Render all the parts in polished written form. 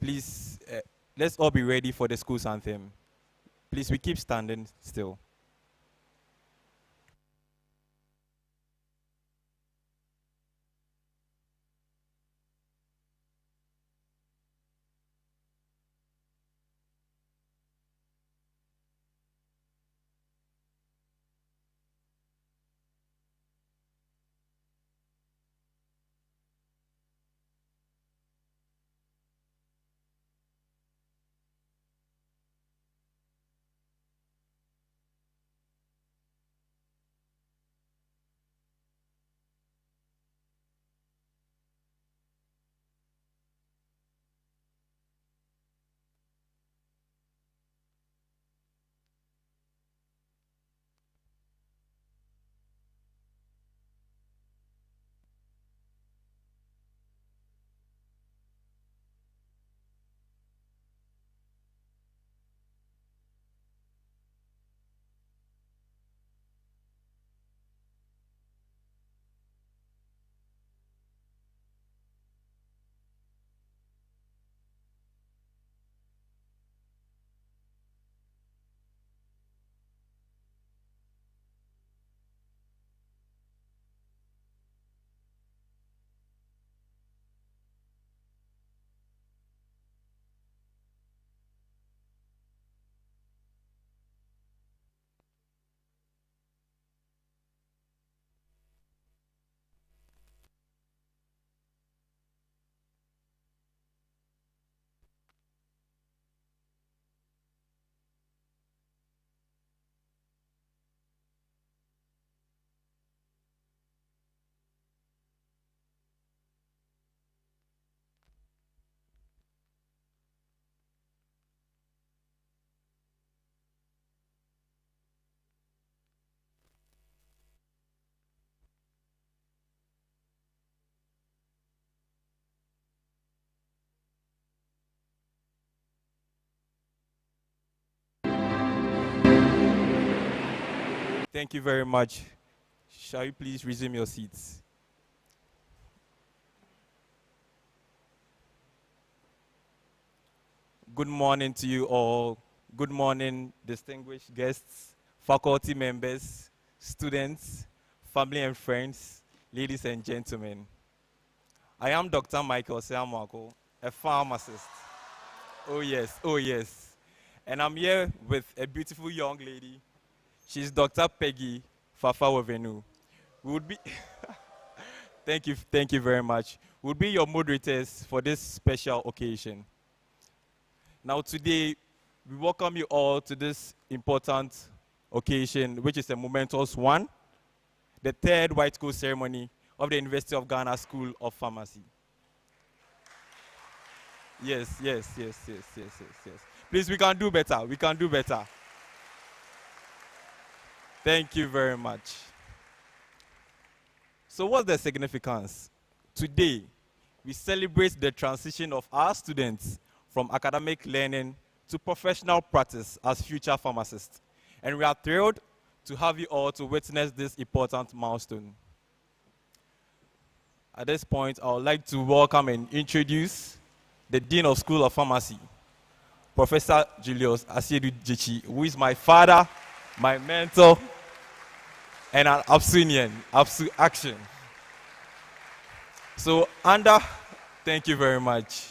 Please, let's all be ready for the school's anthem. Please, we keep standing still. Thank you very much. Shall you please resume your seats? Good morning to you all. Good morning, distinguished guests, faculty members, students, family and friends, ladies and gentlemen. I am Dr. Michael Seamako, a pharmacist. Oh yes, oh yes. And I'm here with a beautiful young lady. She's Dr. Peggy Fafawovenu. We would be thank you very much. We'll be your moderators for this special occasion. Now today, we welcome you all to this important occasion, which is a momentous one, the third White Coat ceremony of the University of Ghana School of Pharmacy. Yes. Please, we can do better. We can do better. Thank you very much. So what's the significance? Today, we celebrate the transition of our students from academic learning to professional practice as future pharmacists. And we are thrilled to have you all to witness this important milestone. At this point, I would like to welcome and introduce the Dean of School of Pharmacy, Professor Julius Asiedu-Jechi, who is my father, my mentor, and an Absunian, Absu Action. So thank you very much.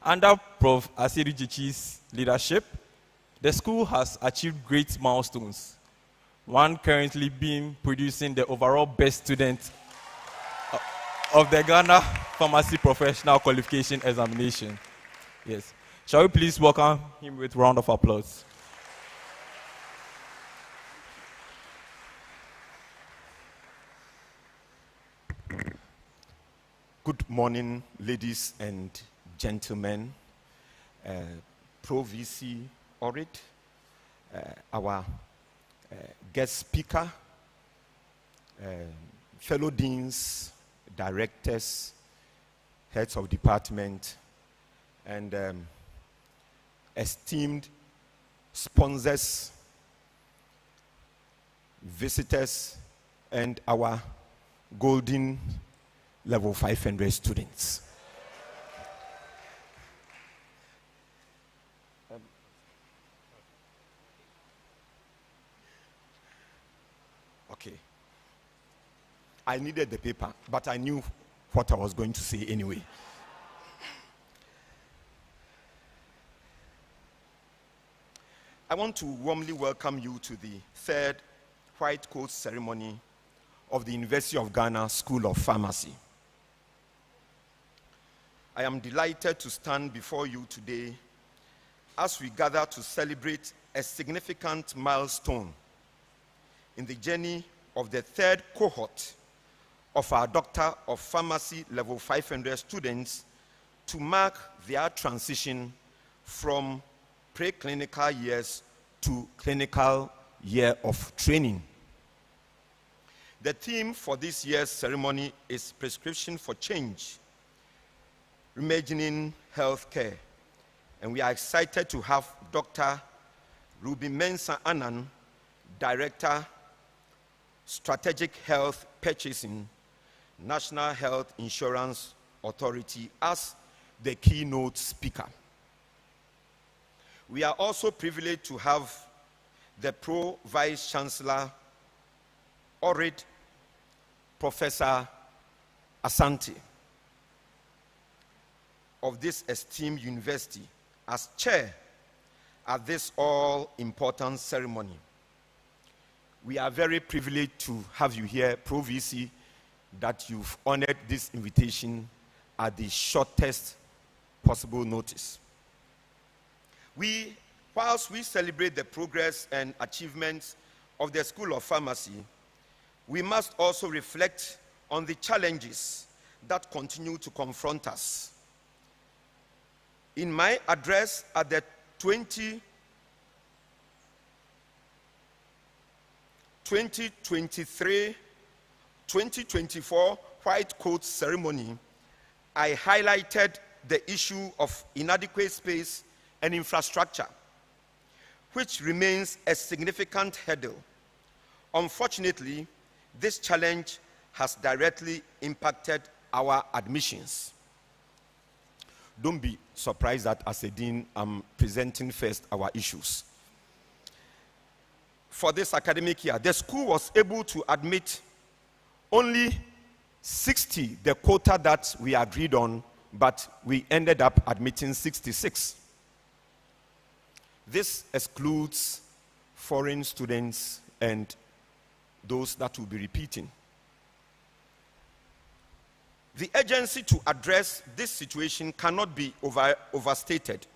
Under Prof. Asiedu-Jechi's leadership, the school has achieved great milestones. One currently being producing the overall best student of the Ghana Pharmacy Professional Qualification Examination. Yes. Shall we please welcome him with a round of applause? Good morning, ladies and gentlemen. Pro VC Orit, our guest speaker, fellow deans, directors, heads of department, and esteemed sponsors, visitors, and our golden level 500 students. I needed the paper, but I knew what I was going to say anyway. I want to warmly welcome you to the third white coat ceremony of the University of Ghana School of Pharmacy. I am delighted to stand before you today as we gather to celebrate a significant milestone in the journey of the third cohort of our Doctor of Pharmacy Level 500 students to mark their transition from preclinical years to clinical year of training. The theme for this year's ceremony is Prescription for Change, Reimagining Healthcare. And we are excited to have Dr. Mensah Annan, Director, Strategic Health Purchasing, National Health Insurance Authority, as the keynote speaker. We are also privileged to have the Vice-Chancellor, Orid, Professor Asante, of this esteemed university as chair at this all-important ceremony. We are very privileged to have you here, Pro VC, that you've honored this invitation at the shortest possible notice. Whilst we celebrate the progress and achievements of the School of Pharmacy, we must also reflect on the challenges that continue to confront us. In my address at the 2023-2024 White Coat Ceremony, I highlighted the issue of inadequate space and infrastructure, which remains a significant hurdle. Unfortunately, this challenge has directly impacted our admissions. Don't be surprised that as a dean, I'm presenting first our issues. For this academic year, the school was able to admit only 60, the quota that we agreed on, but we ended up admitting 66. This excludes foreign students and those that will be repeating. The urgency to address this situation cannot be overstated.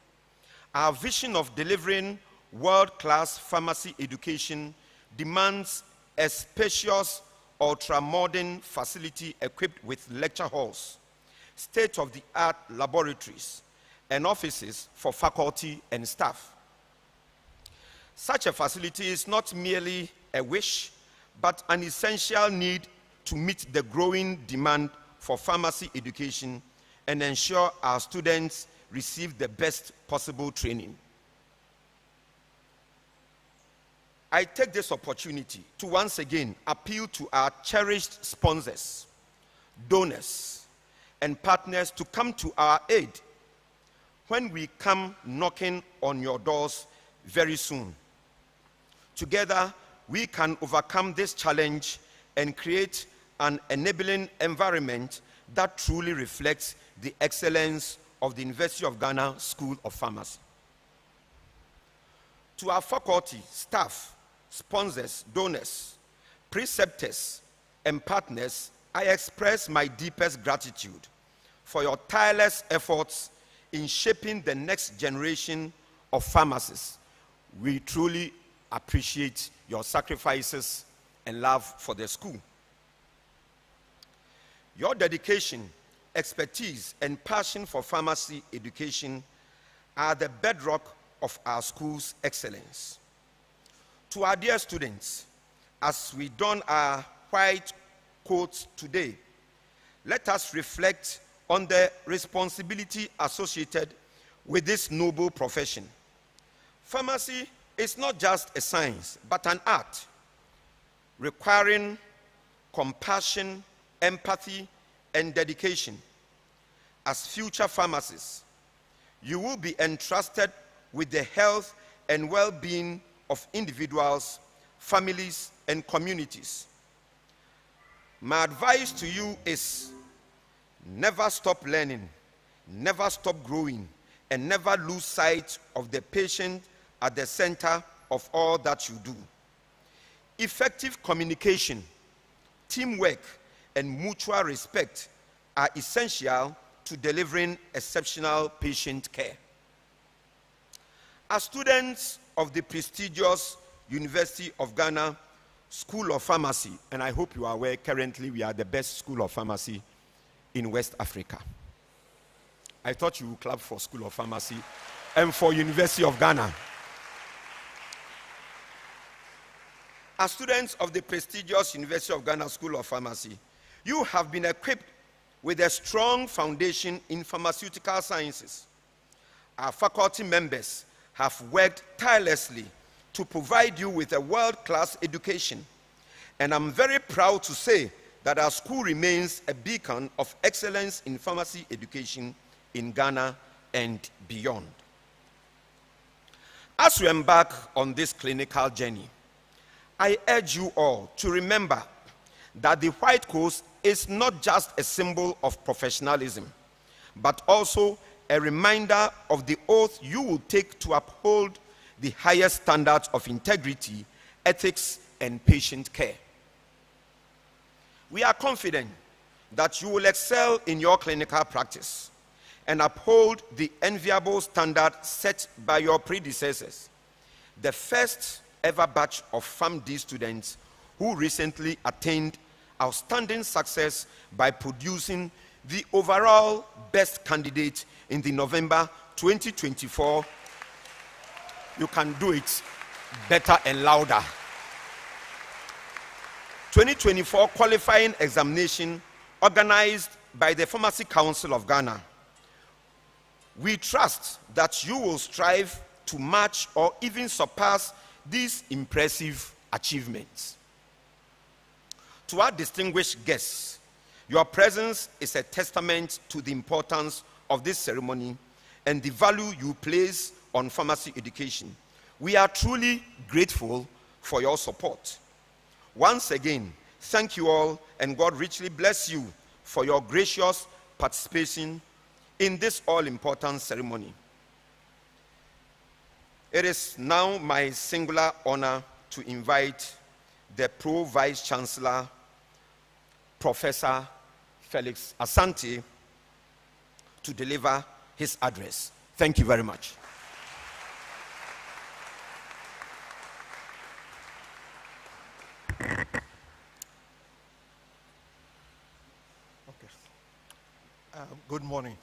Our vision of delivering world-class pharmacy education demands a spacious, ultra-modern facility equipped with lecture halls, state-of-the-art laboratories, and offices for faculty and staff. Such a facility is not merely a wish, but an essential need to meet the growing demand for pharmacy education and ensure our students receive the best possible training. I take this opportunity to once again appeal to our cherished sponsors, donors, and partners to come to our aid when we come knocking on your doors very soon. Together, we can overcome this challenge and create an enabling environment that truly reflects the excellence of the University of Ghana School of Pharmacy. To our faculty, staff, sponsors, donors, preceptors, and partners, I express my deepest gratitude for your tireless efforts in shaping the next generation of pharmacists. We truly appreciate your sacrifices and love for the school. Your dedication, expertise, and passion for pharmacy education are the bedrock of our school's excellence. To our dear students, as we don our white coats today, let us reflect on the responsibility associated with this noble profession. Pharmacy is not just a science, but an art, requiring compassion, empathy, and dedication. As future pharmacists, you will be entrusted with the health and well-being of individuals, families, and communities. My advice to you is never stop learning, never stop growing, and never lose sight of the patient at the center of all that you do. Effective communication, teamwork, and mutual respect are essential to delivering exceptional patient care. As students of the prestigious University of Ghana School of Pharmacy, and I hope you are aware, currently we are the best school of pharmacy in West Africa. I thought you would clap for School of Pharmacy and for University of Ghana. As students of the prestigious University of Ghana School of Pharmacy, you have been equipped with a strong foundation in pharmaceutical sciences. Our faculty members have worked tirelessly to provide you with a world-class education, and I'm very proud to say that our school remains a beacon of excellence in pharmacy education in Ghana and beyond. As we embark on this clinical journey, I urge you all to remember that the white coat is not just a symbol of professionalism, but also a reminder of the oath you will take to uphold the highest standards of integrity, ethics, and patient care. We are confident that you will excel in your clinical practice and uphold the enviable standard set by your predecessors, the first ever batch of PharmD students who recently attained outstanding success by producing the overall best candidate in the November 2024. You can do it better and louder. 2024 qualifying examination organized by the Pharmacy Council of Ghana. We trust that you will strive to match or even surpass these impressive achievements. To our distinguished guests, your presence is a testament to the importance of this ceremony and the value you place on pharmacy education. We are truly grateful for your support. Once again, thank you all, and God richly bless you for your gracious participation in this all-important ceremony. It is now my singular honor to invite the Pro-Vice-Chancellor, Professor Felix Asante, to deliver his address. Thank you very much. Good morning.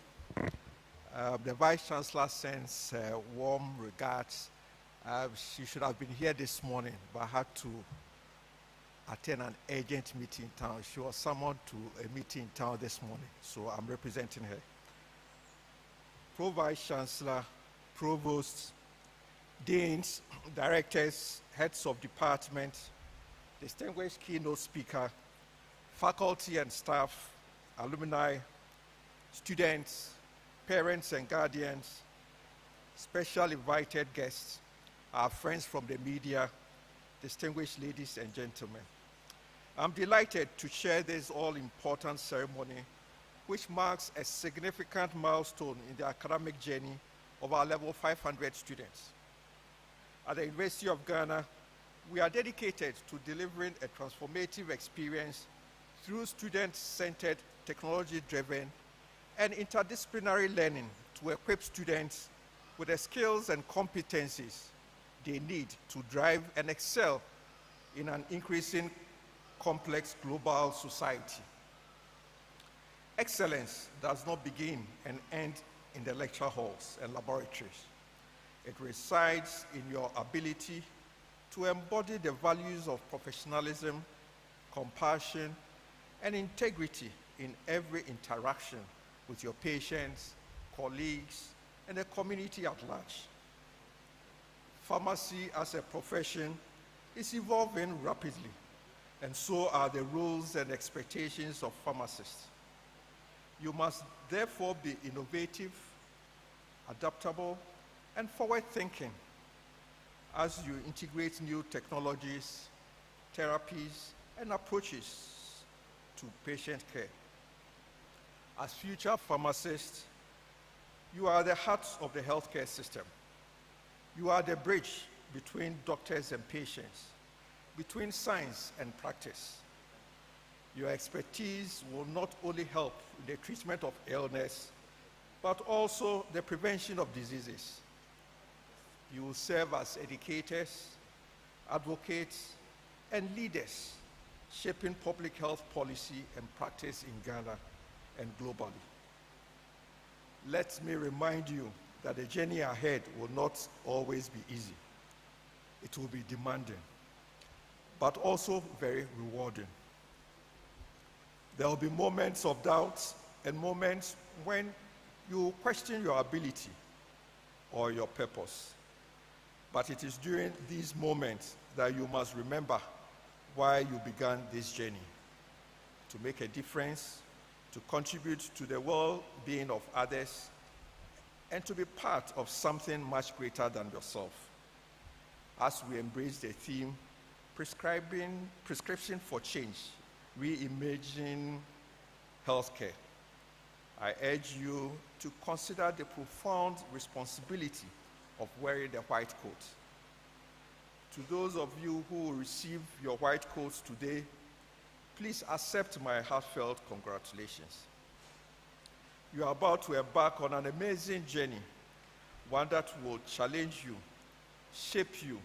The Vice-Chancellor sends warm regards. She should have been here this morning, but had to attend an urgent meeting in town. She was summoned to a meeting in town this morning, so I'm representing her. Pro-Vice-Chancellor, provosts, deans, directors, heads of department, distinguished keynote speaker, faculty and staff, alumni, students, parents and guardians, special invited guests, our friends from the media, distinguished ladies and gentlemen. I'm delighted to share this all-important ceremony, which marks a significant milestone in the academic journey of our level 500 students. At the University of Ghana, we are dedicated to delivering a transformative experience through student-centered, technology-driven, and interdisciplinary learning to equip students with the skills and competencies they need to drive and excel in an increasing complex global society. Excellence does not begin and end in the lecture halls and laboratories. It resides in your ability to embody the values of professionalism, compassion, and integrity in every interaction with your patients, colleagues, and the community at large. Pharmacy as a profession is evolving rapidly, and so are the roles and expectations of pharmacists. You must therefore be innovative, adaptable, and forward-thinking as you integrate new technologies, therapies, and approaches to patient care. As future pharmacists, you are the heart of the healthcare system. You are the bridge between doctors and patients, between science and practice. Your expertise will not only help in the treatment of illness, but also the prevention of diseases. You will serve as educators, advocates, and leaders, shaping public health policy and practice in Ghana and globally. Let me remind you that the journey ahead will not always be easy. It will be demanding, but also very rewarding. There will be moments of doubt and moments when you question your ability or your purpose. But it is during these moments that you must remember why you began this journey: to make a difference, to contribute to the well-being of others, and to be part of something much greater than yourself. As we embrace the theme, prescription for change, reimagining healthcare, I urge you to consider the profound responsibility of wearing the white coat. To those of you who will receive your white coats today, please accept my heartfelt congratulations. You are about to embark on an amazing journey, one that will challenge you, shape you,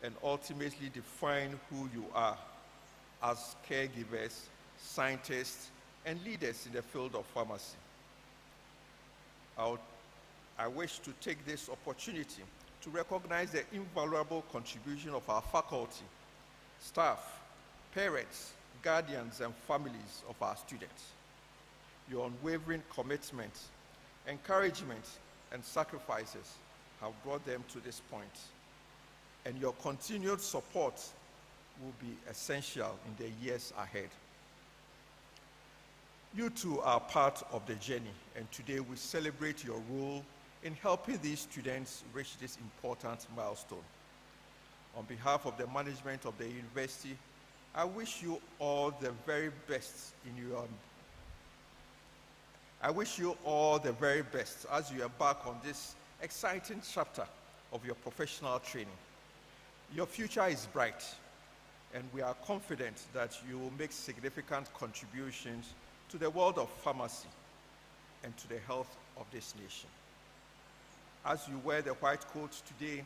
and ultimately define who you are as caregivers, scientists, and leaders in the field of pharmacy. I wish to take this opportunity to recognize the invaluable contribution of our faculty, staff, parents, guardians, and families of our students. Your unwavering commitment, encouragement, and sacrifices have brought them to this point, and your continued support will be essential in the years ahead. You too are part of the journey, and today we celebrate your role in helping these students reach this important milestone. On behalf of the management of the university, I wish you all the very best as you embark on this exciting chapter of your professional training. Your future is bright, and we are confident that you will make significant contributions to the world of pharmacy and to the health of this nation. As you wear the white coat today,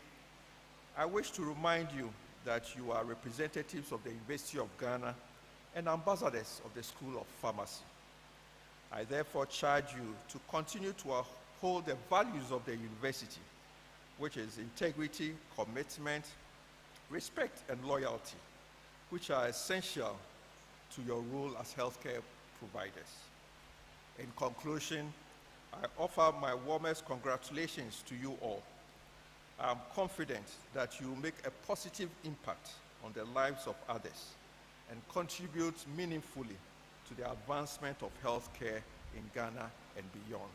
I wish to remind you that you are representatives of the University of Ghana and ambassadors of the School of Pharmacy. I therefore charge you to continue to uphold the values of the university, which is integrity, commitment, respect, and loyalty, which are essential to your role as healthcare providers. In conclusion, I offer my warmest congratulations to you all. I am confident that you will make a positive impact on the lives of others and contribute meaningfully to the advancement of healthcare in Ghana and beyond.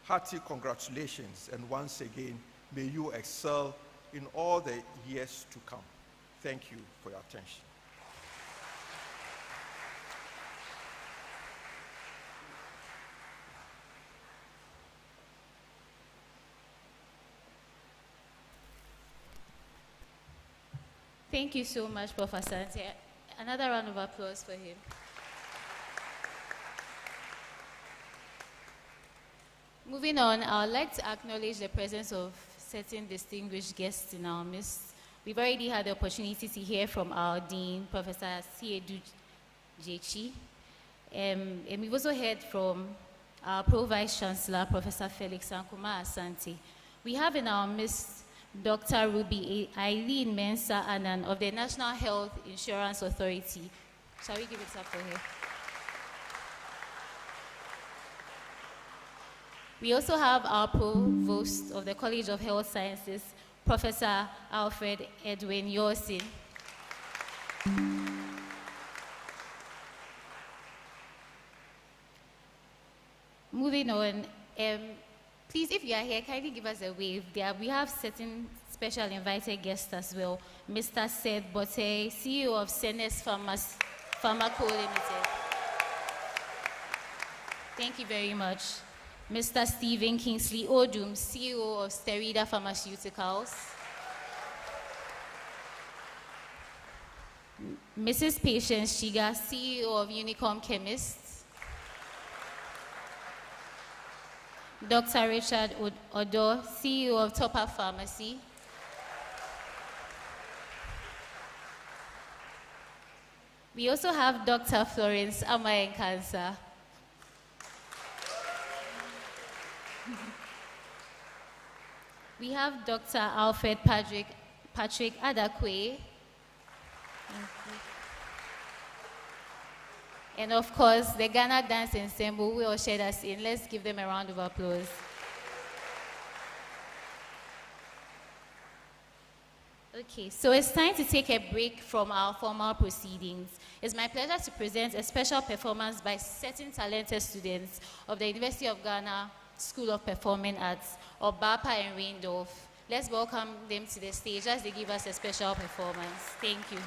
Hearty congratulations, and once again, may you excel in all the years to come. Thank you for your attention. Thank you so much, Prof. Asante. Another round of applause for him. Moving on, I would like to acknowledge the presence of certain distinguished guests in our midst. We've already had the opportunity to hear from our Dean, Professor Siedu Jechi. And we've also heard from our Vice-Chancellor, Professor Felix Ankuma Asante. We have in our midst Dr. Ruby Aileen Mensah Annan of the National Health Insurance Authority. Shall we give it up for her? We also have our Provost of the College of Health Sciences, Professor Alfred Edwin Yorsin. Moving on, please, if you are here, kindly give us a wave. We have certain special invited guests as well. Mr. Seth Bote, CEO of Senes Pharmaco Limited. Thank you very much. Mr. Stephen Kingsley Odum, CEO of Sterida Pharmaceuticals. Mrs. Patience Shiga, CEO of Unicom Chemists. Dr. Richard Odo, CEO of Topper Pharmacy. We also have Dr. Florence Amayenkansa. We have Dr. Alfred Patrick Adakwe. And of course, the Ghana Dance Ensemble will usher us in. Let's give them a round of applause. Okay, so it's time to take a break from our formal proceedings. It's my pleasure to present a special performance by certain talented students of the University of Ghana School of Performing Arts, or BAPA and Reindorf. Let's welcome them to the stage as they give us a special performance. Thank you.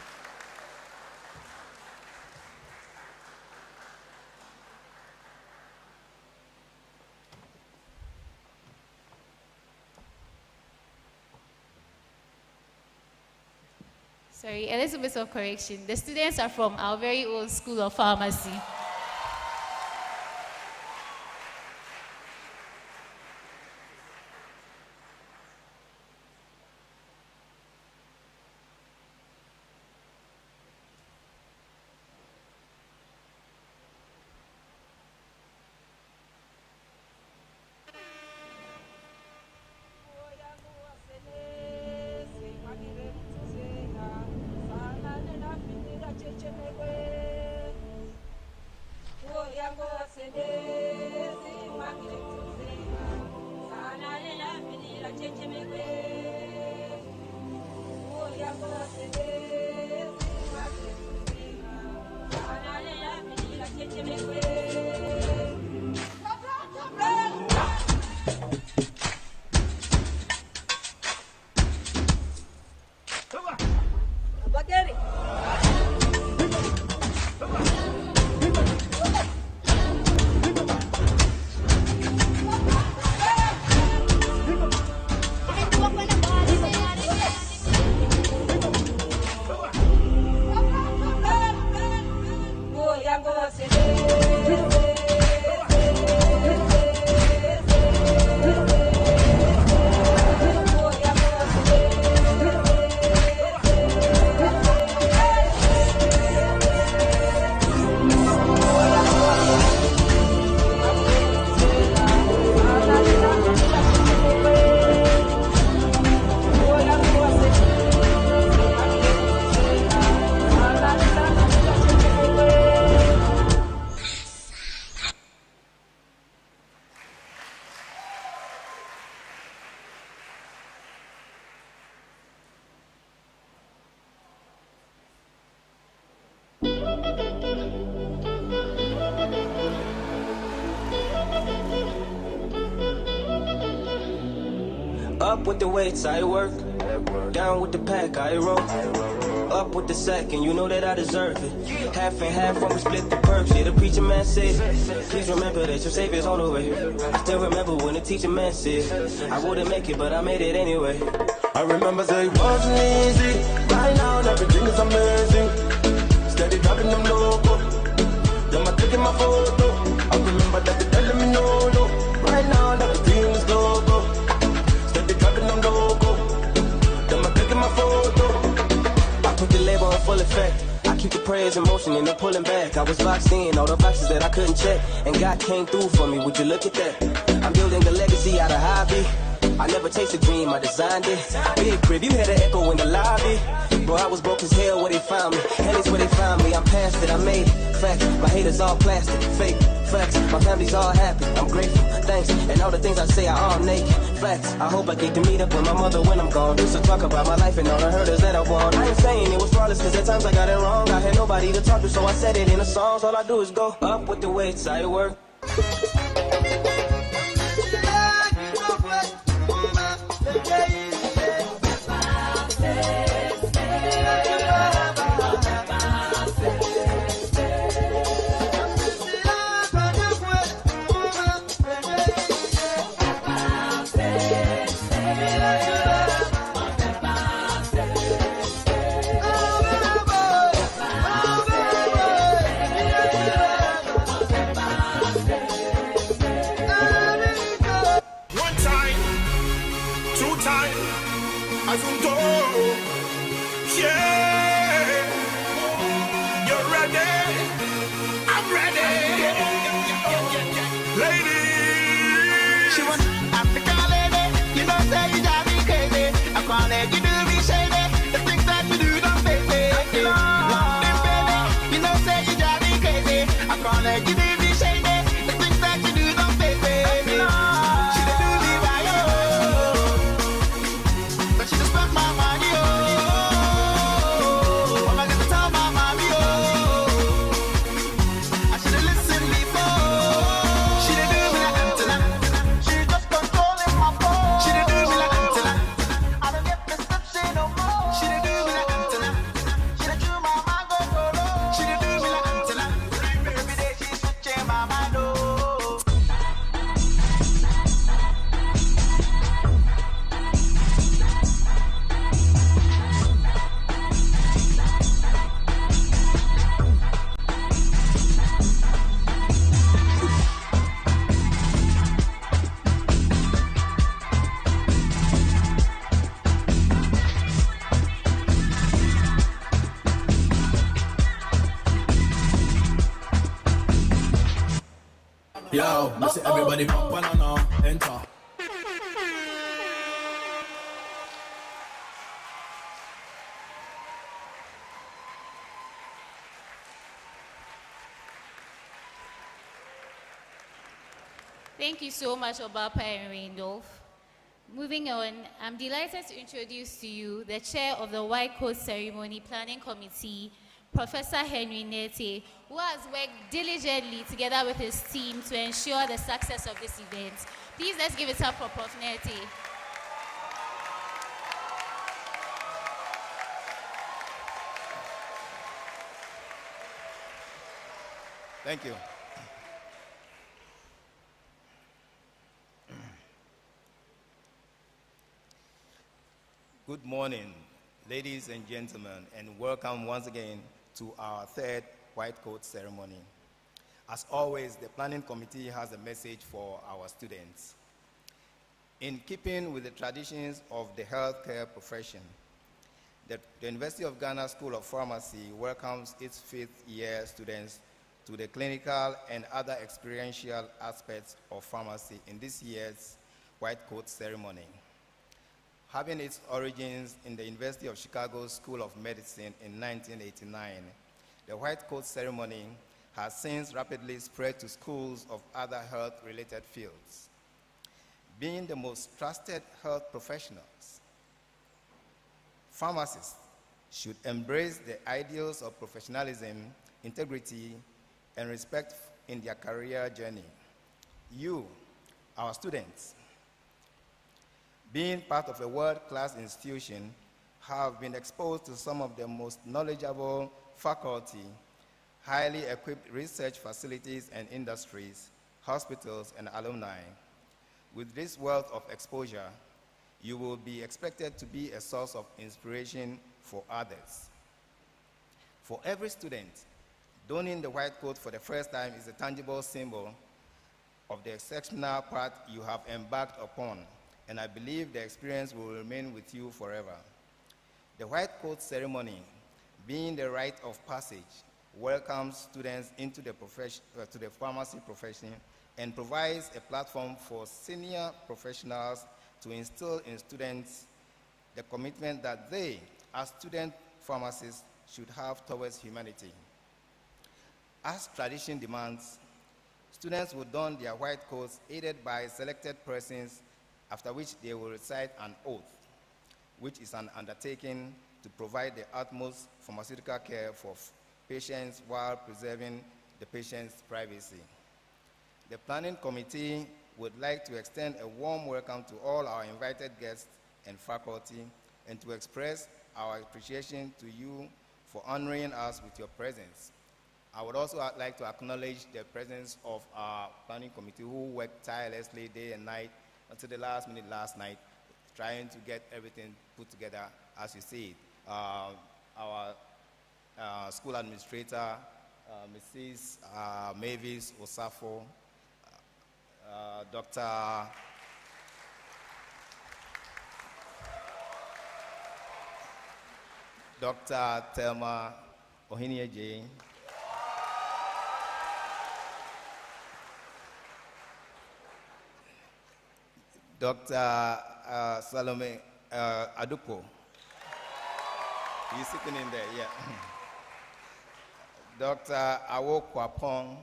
Sorry, a little bit of correction. The students are from our very old School of Pharmacy. Up with the weights, I work. Down with the pack, I roll. Up with the sack, and you know that I deserve it. Half and half when we split the perks. Yeah, the preacher man said, please remember that your savior's on the way. Still remember when the teacher man said, I wouldn't make it, but I made it anyway. I remember say it wasn't easy. Right now, everything is amazing. Steady dropping them loco. Them are taking my photo. I remember that they telling me no. Right now, everything is loco. Steady dropping them loco. Them are taking my photo. I put the label on full effect. I keep the praise in motion and I'm pulling back. I was boxed in, all the boxes that I couldn't check. And God came through for me, would you look at that? I'm building a legacy out of hobby. I never chased a dream, I designed it. Big crib, you hear the echo in the lobby. Bro, I was broke as hell where they found me. Hell is where they found me, I'm past it, I made it. Facts, my haters all plastic, fake. Facts, my family's all happy, I'm grateful, thanks. And all the things I say are all naked. Facts, I hope I get to meet up with my mother when I'm gone. Used to talk about my life and all the hurdles that I won. I ain't saying it was flawless, cause at times I got it wrong. I had nobody to talk to, so I said it in the songs. All I do is go up with the weights, I work. asunto. Yeah, you're ready. I'm ready. Lady, She was African lady, you know say you drive me crazy. I can't let you do me shady. The things that you do don't face me. London baby, you know say you drive me crazy. I can't let you do me shady. The things that you do don't face me. She done do me right, oh, but she just spent my money, oh. What am I gonna tell my mommy, oh? I should've listened before. She done do me like antenna. She just controlling my phone. She done do me like antenna. I don't get prescription no more. She done do me like antenna. She done do my mind go solo. She done do me like antenna. Every day she's switching my mind, oh. yo, I see everybody pop banana, enter. Thank you so much, Appiah and Randolph. Moving on, I'm delighted to introduce to you the chair of the White Coat Ceremony Planning Committee, Professor Henry Nete, who has worked diligently together with his team to ensure the success of this event. Please let's give it up for Prof. Nete. Thank you. Good morning, ladies and gentlemen, and welcome once again to our third White Coat Ceremony. As always, the Planning Committee has a message for our students. In keeping with the traditions of the healthcare profession, the University of Ghana School of Pharmacy welcomes its fifth-year students to the clinical and other experiential aspects of pharmacy in this year's White Coat Ceremony. Having its origins in the University of Chicago School of Medicine in 1989, the White Coat Ceremony has since rapidly spread to schools of other health-related fields. Being the most trusted health professionals, pharmacists should embrace the ideals of professionalism, integrity, and respect in their career journey. You, our students, being part of a world-class institution, have been exposed to some of the most knowledgeable faculty, highly equipped research facilities and industries, hospitals, and alumni. With this wealth of exposure, you will be expected to be a source of inspiration for others. For every student, donning the white coat for the first time is a tangible symbol of the exceptional path you have embarked upon, and I believe the experience will remain with you forever. The White Coat Ceremony, being the rite of passage, welcomes students into the to the pharmacy profession and provides a platform for senior professionals to instill in students the commitment that they, as student pharmacists, should have towards humanity. As tradition demands, students will don their white coats aided by selected persons, after which they will recite an oath, which is an undertaking to provide the utmost pharmaceutical care for patients while preserving the patient's privacy. The Planning Committee would like to extend a warm welcome to all our invited guests and faculty, and to express our appreciation to you for honoring us with your presence. I would also like to acknowledge the presence of our Planning Committee, who worked tirelessly day and night until the last minute last night, trying to get everything put together as you see it. Our school administrator, Mrs. Mavis Osafo, Dr. Dr. Thelma Ohinieje, Dr. Salome Adupo. He's sitting in there, yeah. Dr. Awo Kwapong.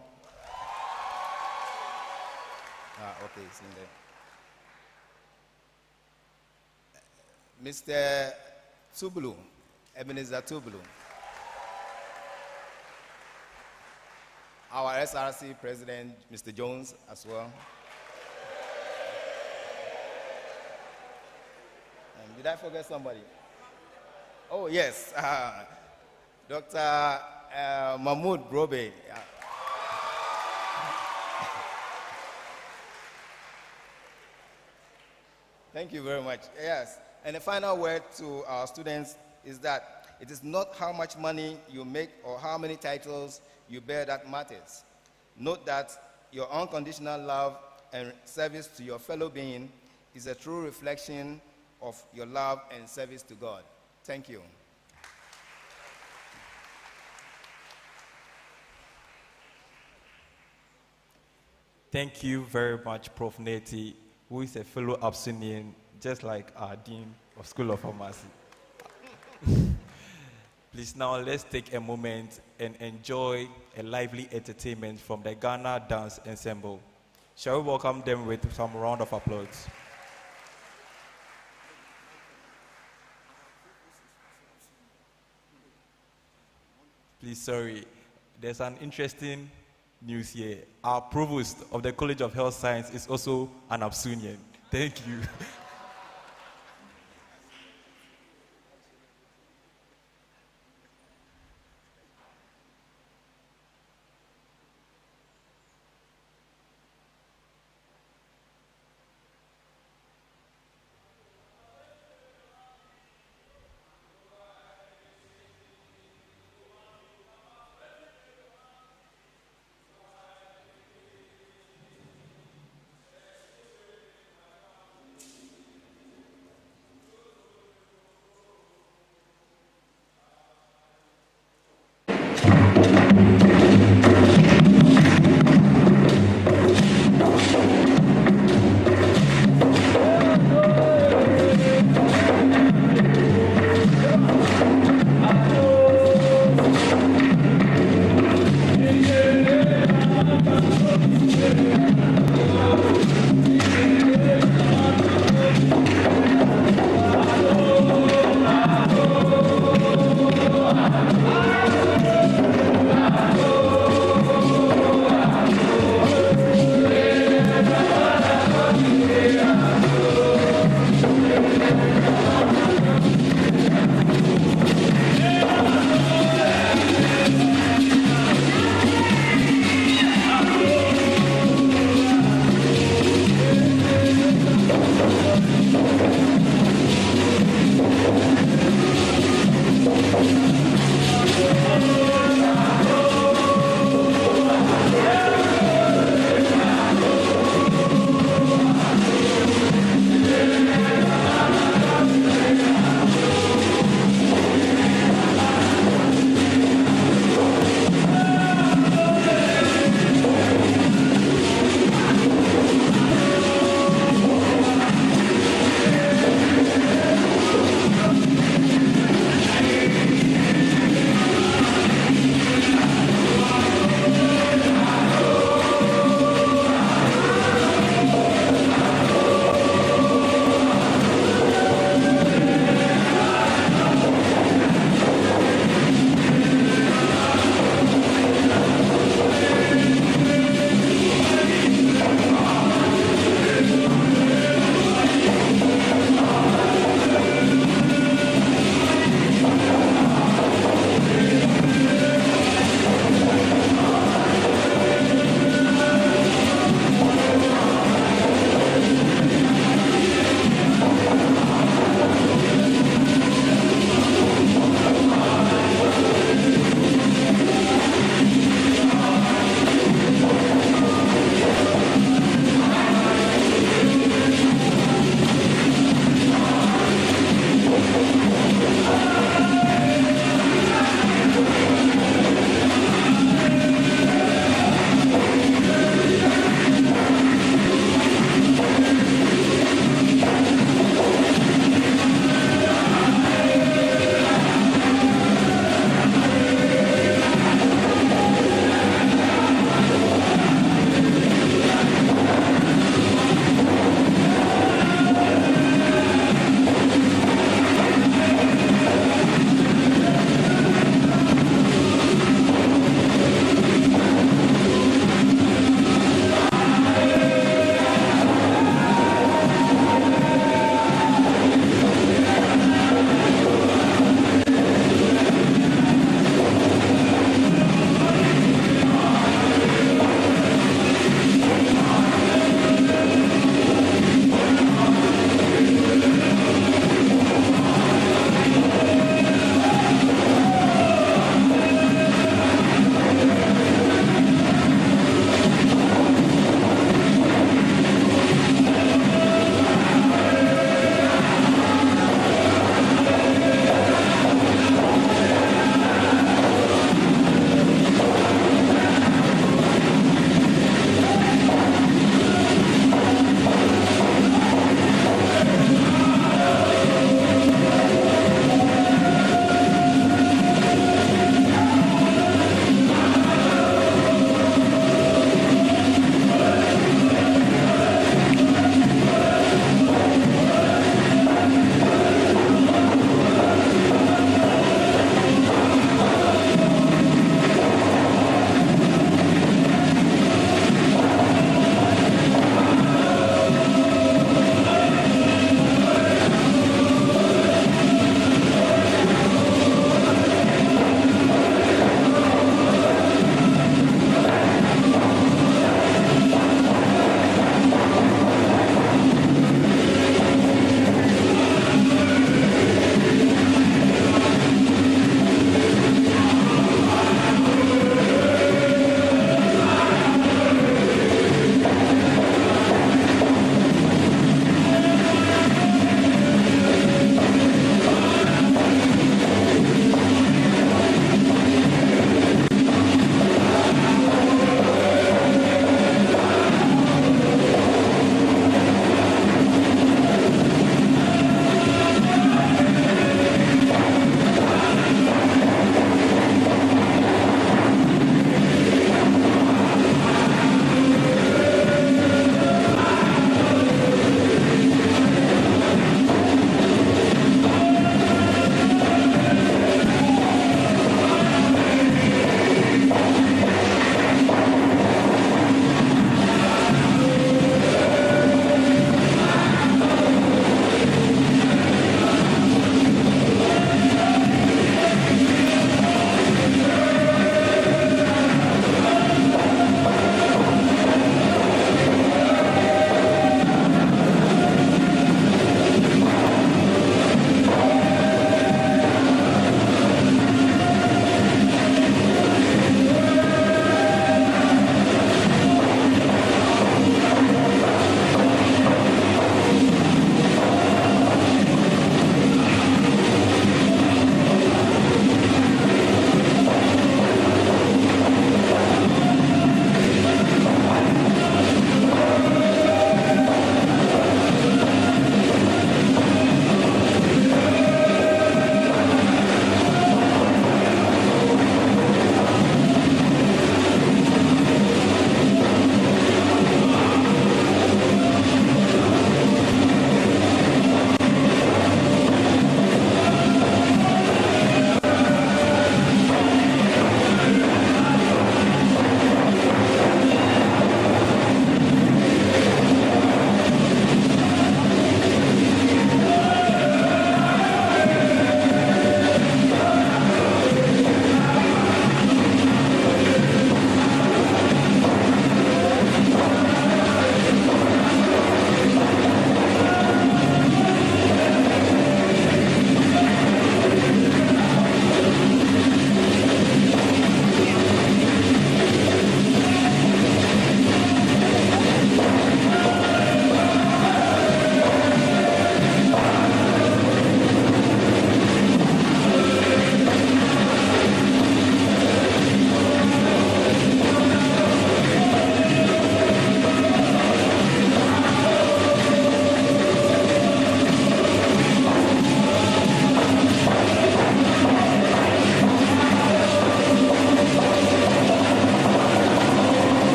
Okay, he's in there. Mr. Tubulu, Ebenezer Tubulu. Our SRC President, Mr. Jones, as well. Did I forget somebody? Oh, yes. Dr. Mahmoud Brobe. Thank you very much. Yes. And the final word to our students is that it is not how much money you make or how many titles you bear that matters. Note that your unconditional love and service to your fellow being is a true reflection of your love and service to God. Thank you. Thank you very much, Prof. Neti, who is a fellow Absinian, just like our Dean of School of Pharmacy. Please now let's take a moment and enjoy a lively entertainment from the Ghana Dance Ensemble. Shall we welcome them with some round of applause? Please, sorry, there's an interesting news here. Our provost of the College of Health Science is also an Absunian. Thank you.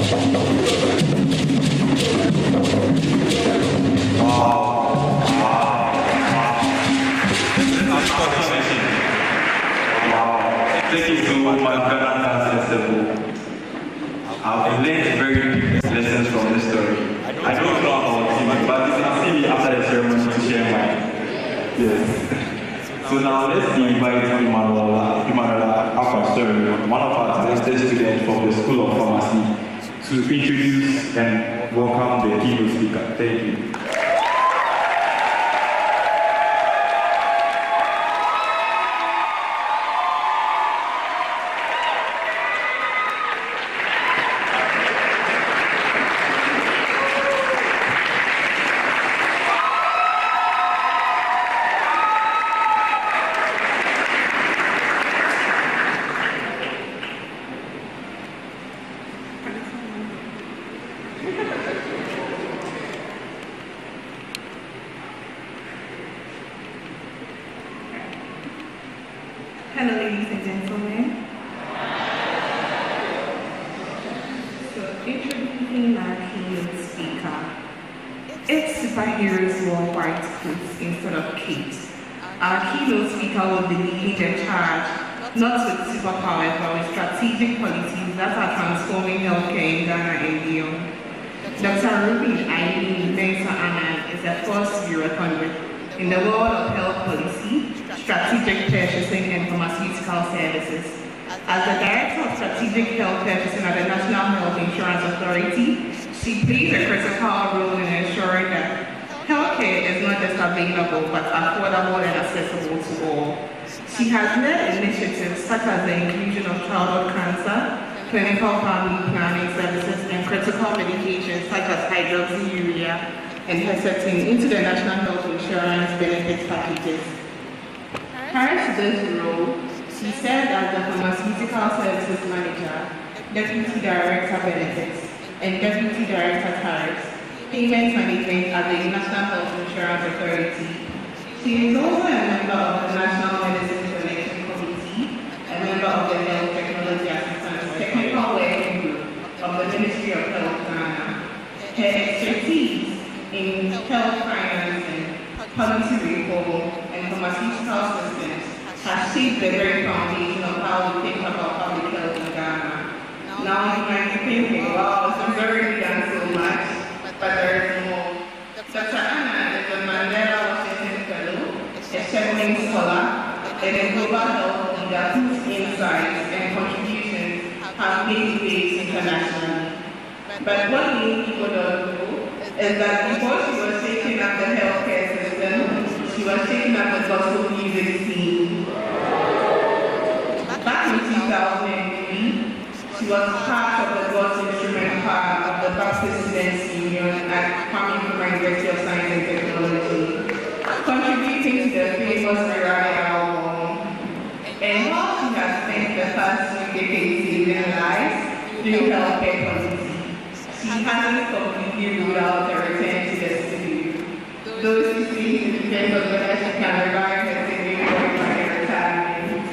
Thank you so much, I've learned very big lessons from this story. I don't know about TV, but you can see me after the ceremony to share mine. Yes. So now let's invite Emmanuel Appiah, one of our talented students from the School of Pharmacy, to introduce and welcome the keynote speaker. Thank you. Hello, ladies and gentlemen. So, introducing our keynote speaker. If superheroes wore white coats instead of capes, our keynote speaker will be leading the charge, not with superpowers, but with strategic policies that are transforming healthcare in Ghana and beyond. Dr. Aileen, Mensah, Annan is a force to be reckoned with in the world of health policy, strategic purchasing, and pharmaceutical services. As the Director of Strategic Health Purchasing at the National Health Insurance Authority, she plays a critical role in ensuring that healthcare is not just available, but affordable and accessible to all. She has led initiatives such as the inclusion of childhood cancer, clinical family planning services, and critical medications such as hydroxyurea and herceptin into the National Health Insurance benefit packages. Prior to this role, she served as the Pharmaceutical Services Manager, Deputy Director Benefits, and Deputy Director Tariffs, Payment Management at the National Health Insurance Authority. She is also a member of the National Medicine Selection Committee, a member of the Health Technology Assistance Technical Working Group of the Ministry of Health Ghana. Her expertise in health financing, policy reform, and pharmaceutical systems has shaped the very foundation of how we think about public health in Ghana. Now you might be thinking, wow, this is very done so much, but there is more. Dr. Annan is a Mandela Washington Fellow, a Shepherd Scholar, and a global health leader whose insights and contributions have made waves internationally. But what many people don't know is that before she was shaking up the healthcare system, she was shaking up the gospel music scene. Back in 2003, she was part of the God's Instrument Choir of the Baptist Students Union at Kwame University of Science and Technology, contributing to the famous hereby album. And while she has spent the past 2 decades saving lives through healthcare policy, she hasn't completely ruled out a return to the studio. Those who see in defense of whether she can revive her singing voice by retirement.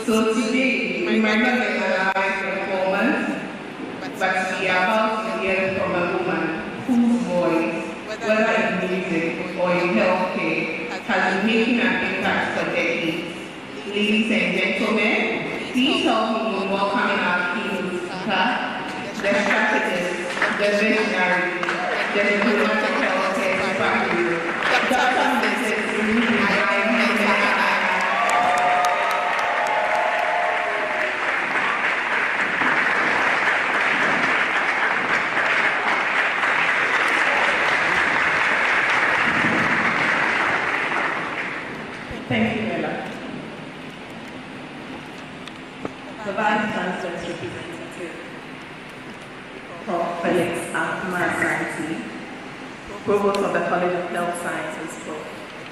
So today, we might not get a live performance, but we are about to hear from a woman whose voice, whether in music or in healthcare, has been making an impact for decades. Ladies and gentlemen, please help me in welcoming our keynote speaker, the strategist, the visionary, the diplomatic healthcare superhero, Dr. Mensah. Thank you, Ella. The Vice-Chancellor's representative, Prof. Felix Provost of the College of Health Sciences, Prof.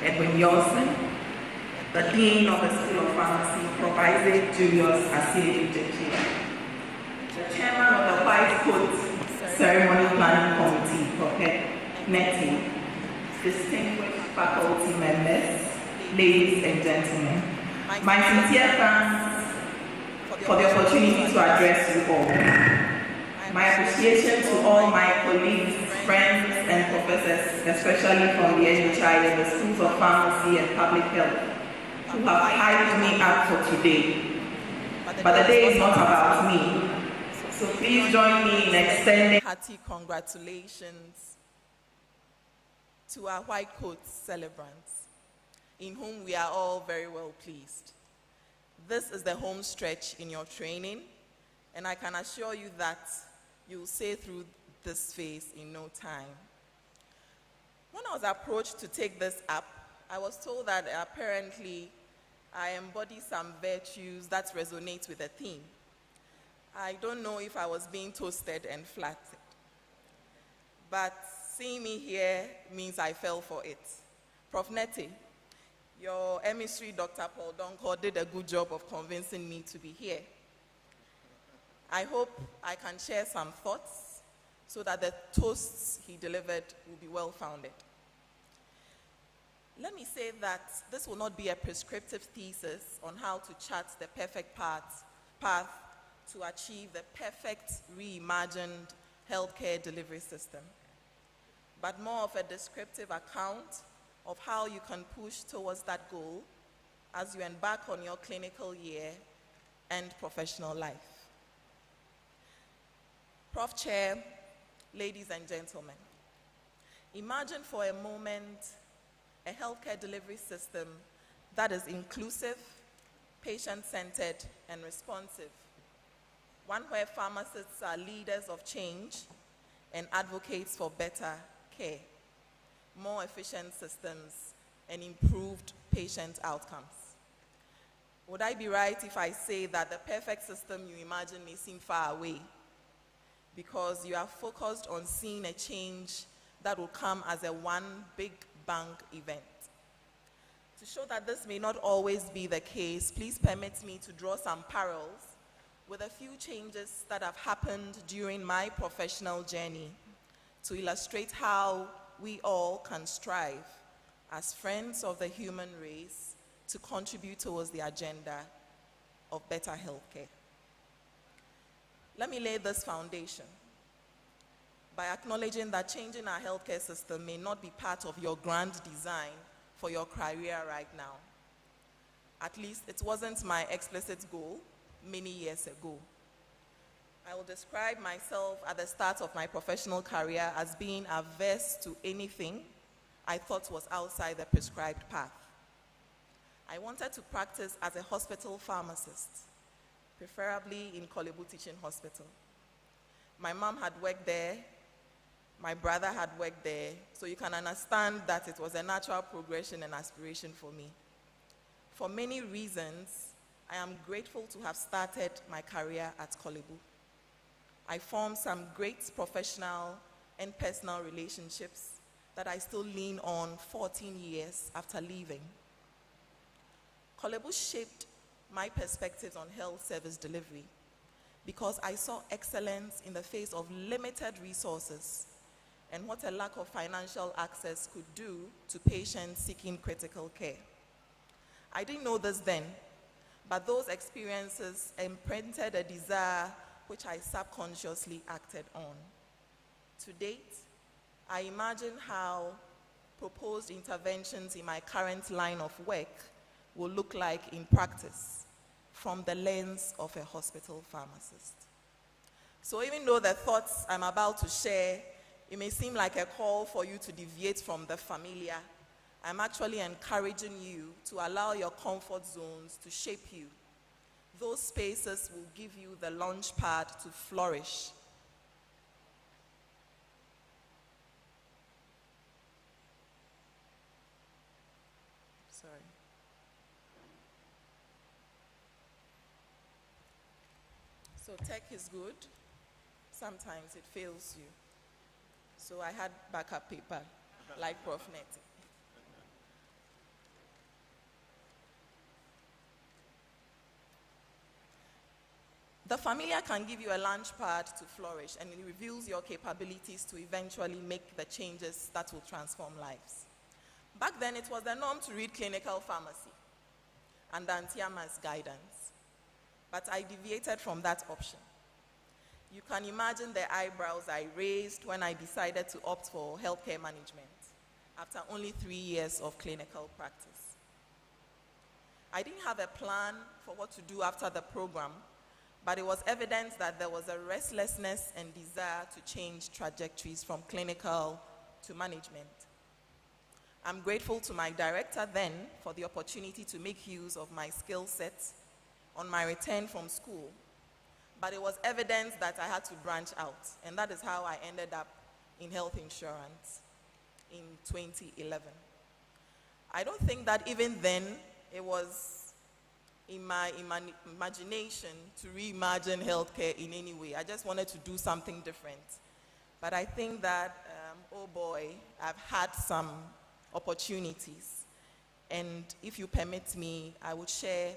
Edwin Yolson, the Dean of the School of Pharmacy, Prof. Isaac Julius Asiedu-Jeje, the Chairman of the White Coat Ceremony Planning Committee, Prof. Nettie, distinguished faculty members, ladies and gentlemen, my sincere thanks for the opportunity to address you all. My appreciation to all my colleagues, friends, and professors, especially from the NHI and the schools of pharmacy and public health, who have hyped me up for today. But the day is not about me. So please join me in extending hearty congratulations to our white coat celebrants, in whom we are all very well pleased. This is the home stretch in your training, and I can assure you that you'll sail through this phase in no time. When I was approached to take this up, I was told that apparently I embody some virtues that resonate with the theme. I don't know if I was being toasted and flattered, but seeing me here means I fell for it. Prof Nete, your emissary, Dr. Paul Donko, did a good job of convincing me to be here. I hope I can share some thoughts so that the toasts he delivered will be well-founded. Let me say that this will not be a prescriptive thesis on how to chart the perfect path to achieve the perfect reimagined healthcare delivery system, but more of a descriptive account of how you can push towards that goal as you embark on your clinical year and professional life. Prof Chair, ladies and gentlemen, imagine for a moment a healthcare delivery system that is inclusive, patient-centered, and responsive. One where pharmacists are leaders of change and advocates for better care, more efficient systems, and improved patient outcomes. Would I be right if I say that the perfect system you imagine may seem far away because you are focused on seeing a change that will come as a one big bang event? To show that this may not always be the case, please permit me to draw some parallels with a few changes that have happened during my professional journey to illustrate how we all can strive as friends of the human race to contribute towards the agenda of better healthcare. Let me lay this foundation by acknowledging that changing our healthcare system may not be part of your grand design for your career right now. At least it wasn't my explicit goal many years ago. I will describe myself at the start of my professional career as being averse to anything I thought was outside the prescribed path. I wanted to practice as a hospital pharmacist, preferably in Korle Bu Teaching Hospital. My mom had worked there, my brother had worked there, so you can understand that it was a natural progression and aspiration for me. For many reasons, I am grateful to have started my career at Korle Bu. I formed some great professional and personal relationships that I still lean on 14 years after leaving. Korle Bu shaped my perspectives on health service delivery because I saw excellence in the face of limited resources and what a lack of financial access could do to patients seeking critical care. I didn't know this then, but those experiences imprinted a desire which I subconsciously acted on. To date, I imagine how proposed interventions in my current line of work will look like in practice from the lens of a hospital pharmacist. So even though the thoughts I'm about to share, it may seem like a call for you to deviate from the familiar, I'm actually encouraging you to allow your comfort zones to shape you. Those spaces will give you the launch pad to flourish. Sorry. So tech is good. Sometimes it fails you. So I had backup paper, like Prof Nete. The familiar can give you a launch pad to flourish, and it reveals your capabilities to eventually make the changes that will transform lives. Back then, it was the norm to read clinical pharmacy under Antiama's guidance, but I deviated from that option. You can imagine the eyebrows I raised when I decided to opt for healthcare management after only 3 years of clinical practice. I didn't have a plan for what to do after the program, but it was evident that there was a restlessness and desire to change trajectories from clinical to management. I'm grateful to my director then for the opportunity to make use of my skill sets on my return from school, but it was evident that I had to branch out, and that is how I ended up in health insurance in 2011. I don't think that even then it was in my imagination to reimagine healthcare in any way. I just wanted to do something different. But I think that, oh boy, I've had some opportunities. And if you permit me, I would share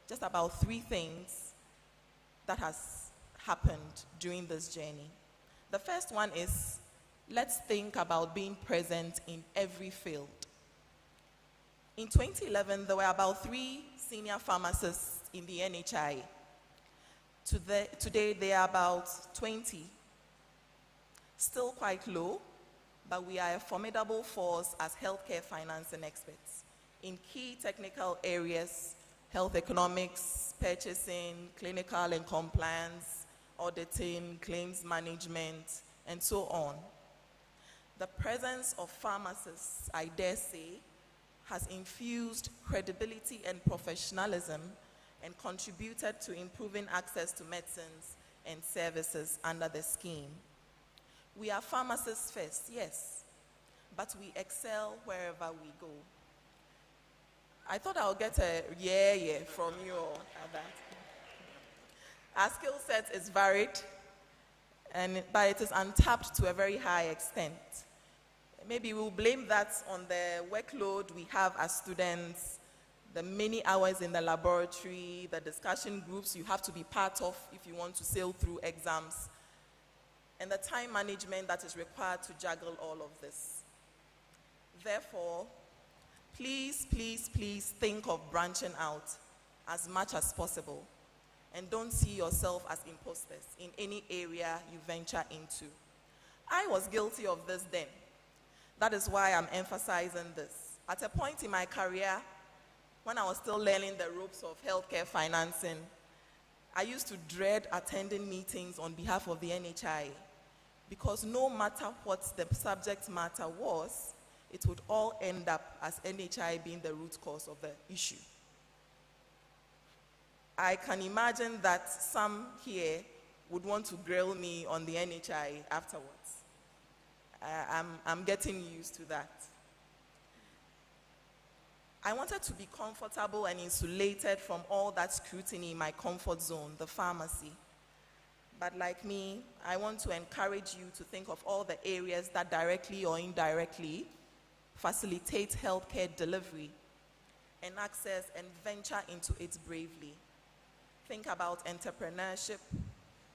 just about 3 things that has happened during this journey. The first one is, let's think about being present in every field. In 2011, there were about 3 senior pharmacists in the NHI. Today, there are about 20. Still quite low, but we are a formidable force as healthcare financing experts in key technical areas: health economics, purchasing, clinical and compliance, auditing, claims management, and so on. The presence of pharmacists, I dare say, has infused credibility and professionalism and contributed to improving access to medicines and services under the scheme. We are pharmacists first, yes, but we excel wherever we go. I thought I would get a yeah from you all at that. Our skill set is varied, but it is untapped to a very high extent. Maybe we'll blame that on the workload we have as students, the many hours in the laboratory, the discussion groups you have to be part of if you want to sail through exams, and the time management that is required to juggle all of this. Therefore, please, please, please think of branching out as much as possible, and don't see yourself as imposters in any area you venture into. I was guilty of this then. That is why I'm emphasizing this. At a point in my career, when I was still learning the ropes of healthcare financing, I used to dread attending meetings on behalf of the NHI, because no matter what the subject matter was, it would all end up as NHI being the root cause of the issue. I can imagine that some here would want to grill me on the NHI afterwards. I'm getting used to that. I wanted to be comfortable and insulated from all that scrutiny in my comfort zone, the pharmacy. But like me, I want to encourage you to think of all the areas that directly or indirectly facilitate healthcare delivery and access, and venture into it bravely. Think about entrepreneurship.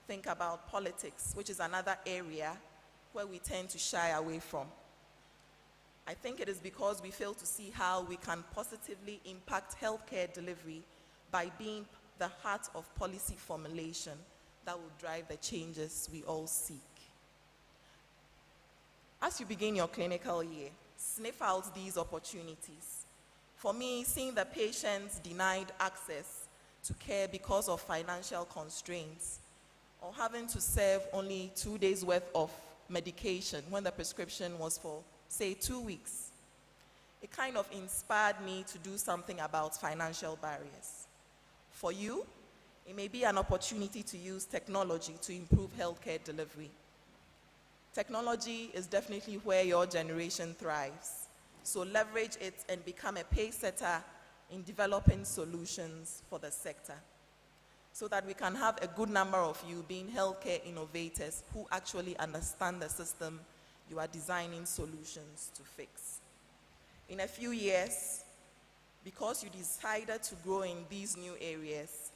Think about politics, which is another area where we tend to shy away from. I think it is because we fail to see how we can positively impact healthcare delivery by being the heart of policy formulation that will drive the changes we all seek. As you begin your clinical year, sniff out these opportunities. For me, seeing the patients denied access to care because of financial constraints, or having to serve only 2 days worth of medication when the prescription was for, say, 2 weeks, it kind of inspired me to do something about financial barriers. For you, it may be an opportunity to use technology to improve healthcare delivery. Technology is definitely where your generation thrives, so leverage it and become a pace setter in developing solutions for the sector, so that we can have a good number of you being healthcare innovators who actually understand the system you are designing solutions to fix. In a few years, because you decided to grow in these new areas,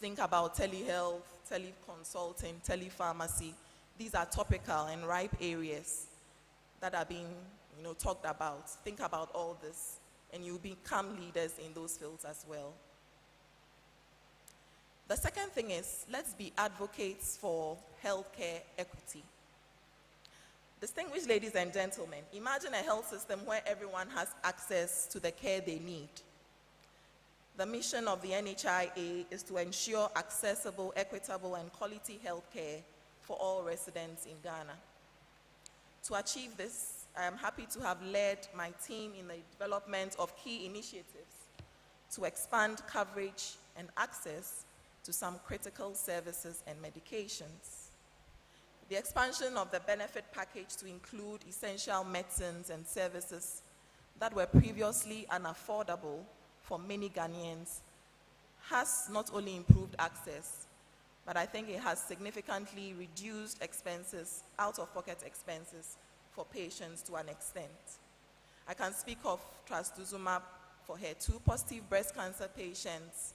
think about telehealth, teleconsulting, telepharmacy. These are topical and ripe areas that are being talked about. Think about all this, and you become leaders in those fields as well. The second thing is, let's be advocates for healthcare equity. Distinguished ladies and gentlemen, imagine a health system where everyone has access to the care they need. The mission of the NHIA is to ensure accessible, equitable, and quality health care for all residents in Ghana. To achieve this, I am happy to have led my team in the development of key initiatives to expand coverage and access to some critical services and medications. The expansion of the benefit package to include essential medicines and services that were previously unaffordable for many Ghanaians has not only improved access, but I think it has significantly reduced expenses, out-of-pocket expenses for patients to an extent. I can speak of trastuzumab for HER2-positive breast cancer patients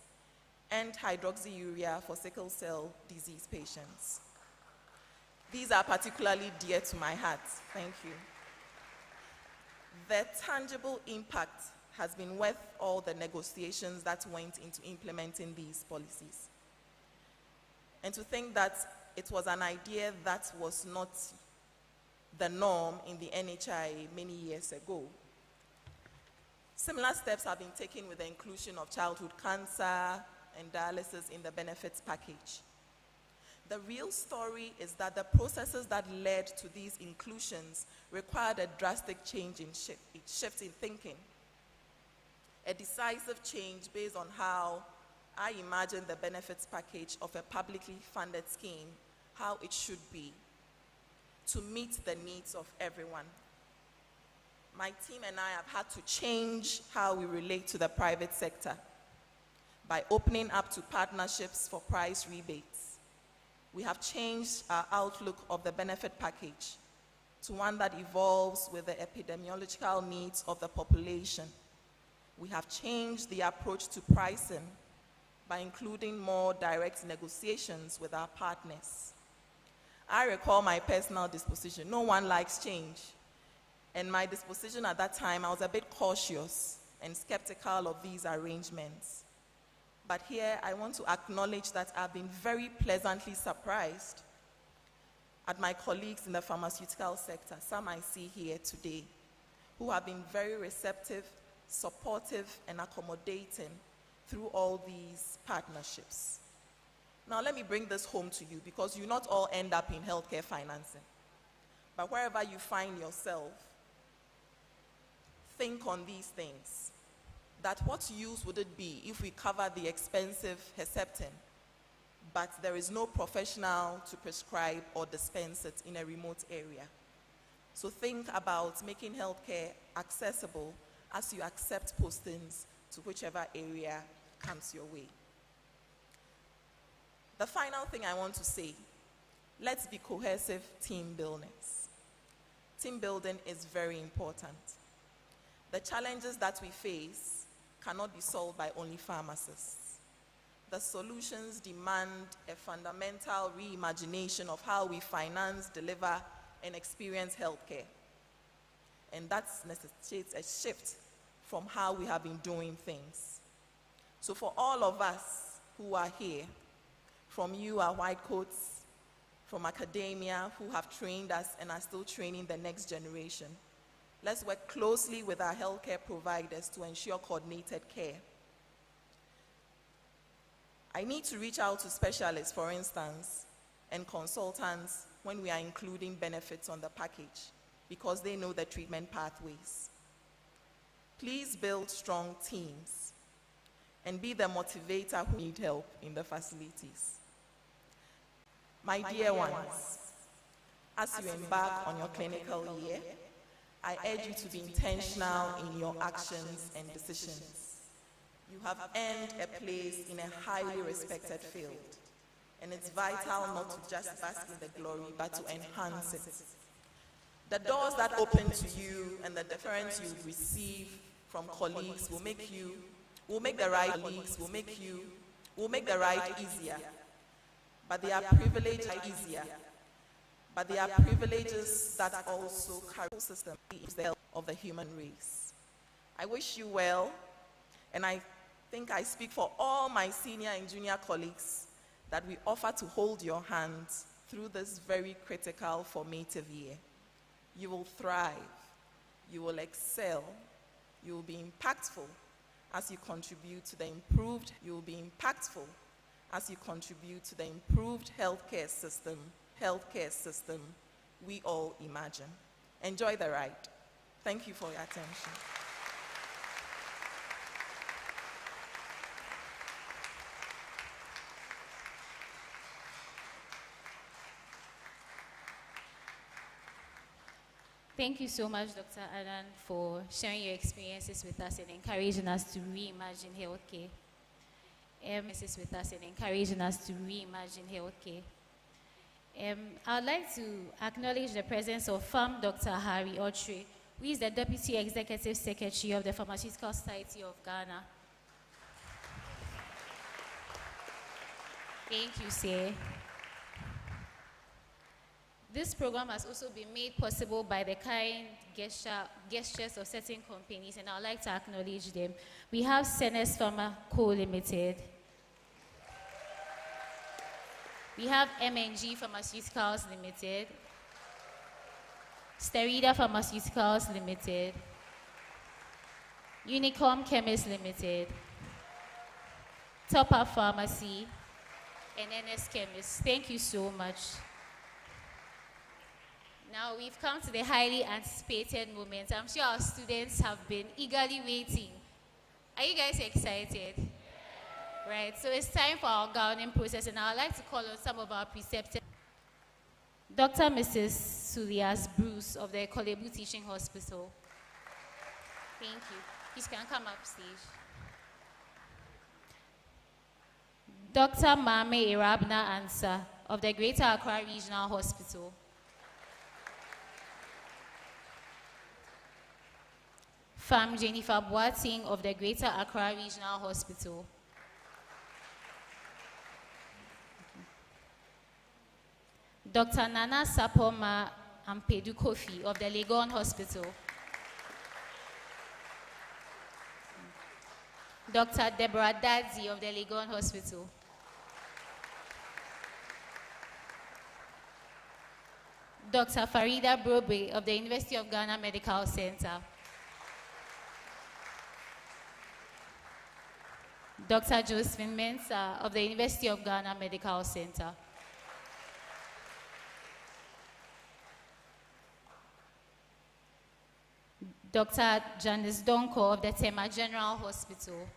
and hydroxyurea for sickle cell disease patients. These are particularly dear to my heart. Thank you. The tangible impact has been worth all the negotiations that went into implementing these policies. And to think that it was an idea that was not the norm in the NHI many years ago. Similar steps have been taken with the inclusion of childhood cancer and dialysis in the benefits package. The real story is that the processes that led to these inclusions required a drastic change in shift in thinking, a decisive change based on how I imagine the benefits package of a publicly funded scheme, how it should be, to meet the needs of everyone. My team and I have had to change how we relate to the private sector by opening up to partnerships for price rebates. We have changed our outlook of the benefit package to one that evolves with the epidemiological needs of the population. We have changed the approach to pricing by including more direct negotiations with our partners. I recall my personal disposition. No one likes change. And my disposition at that time, I was a bit cautious and skeptical of these arrangements. But here, I want to acknowledge that I've been very pleasantly surprised at my colleagues in the pharmaceutical sector, some I see here today, who have been very receptive, supportive, and accommodating through all these partnerships. Now, let me bring this home to you, because you not all end up in healthcare financing. But wherever you find yourself, think on these things. That what use would it be if we cover the expensive Herceptin, but there is no professional to prescribe or dispense it in a remote area? So think about making healthcare accessible as you accept postings to whichever area comes your way. The final thing I want to say, let's be cohesive team builders. Team building is very important. The challenges that we face cannot be solved by only pharmacists. The solutions demand a fundamental reimagination of how we finance, deliver, and experience healthcare. And that necessitates a shift from how we have been doing things. So for all of us who are here, from you, our white coats, from academia who have trained us and are still training the next generation, let's work closely with our healthcare providers to ensure coordinated care. I need to reach out to specialists, for instance, and consultants when we are including benefits on the package, because they know the treatment pathways. Please build strong teams and be the motivator who need help in the facilities. My dear ones, as you embark on your clinical year, I urge you to be intentional in your actions and decisions. You have earned a place in a highly respected field, and it's vital not to just bask in the glory, but to enhance it. The doors that open to you and the deference you receive from colleagues will make the ride easier. But they are privileges that also carry the system of the human race. I wish you well, and I think I speak for all my senior and junior colleagues that we offer to hold your hands through this very critical formative year. You will thrive, you will excel, you will be impactful as you contribute to the improved healthcare system we all imagine. Enjoy the ride. Thank you for your attention. Thank you so much, Dr. Annan, for sharing your experiences with us and encouraging us to reimagine healthcare. I would like to acknowledge the presence of Farm Dr. Harry Otre, who is the Deputy Executive Secretary of the Pharmaceutical Society of Ghana. Thank you, sir. This program has also been made possible by the kind gestures of certain companies, and I would like to acknowledge them. We have Senes Pharma Co. Limited. We have MNG Pharmaceuticals Limited. Sterida Pharmaceuticals Limited. Unicom Chemists Limited. Top Up Pharmacy, and NS Chemists. Thank you so much. Now we've come to the highly anticipated moment. I'm sure our students have been eagerly waiting. Are you guys excited? Right, so it's time for our gowning process, and I'd like to call on some of our preceptors. Dr. Mrs. Sulias Bruce of the Kolebu Teaching Hospital. Thank you. Please can come up stage. Dr. Mame Irabna Ansa of the Greater Accra Regional Hospital. Fam Jennifer Boating of the Greater Accra Regional Hospital. Dr. Nana Sapoma Ampedu Kofi of the Legon Hospital. Dr. Deborah Dadzi of the Legon Hospital. Dr. Farida Brobe of the University of Ghana Medical Center. Dr. Josephine Mensah of the University of Ghana Medical Center. Dr. Janice Donko of the Tema General Hospital.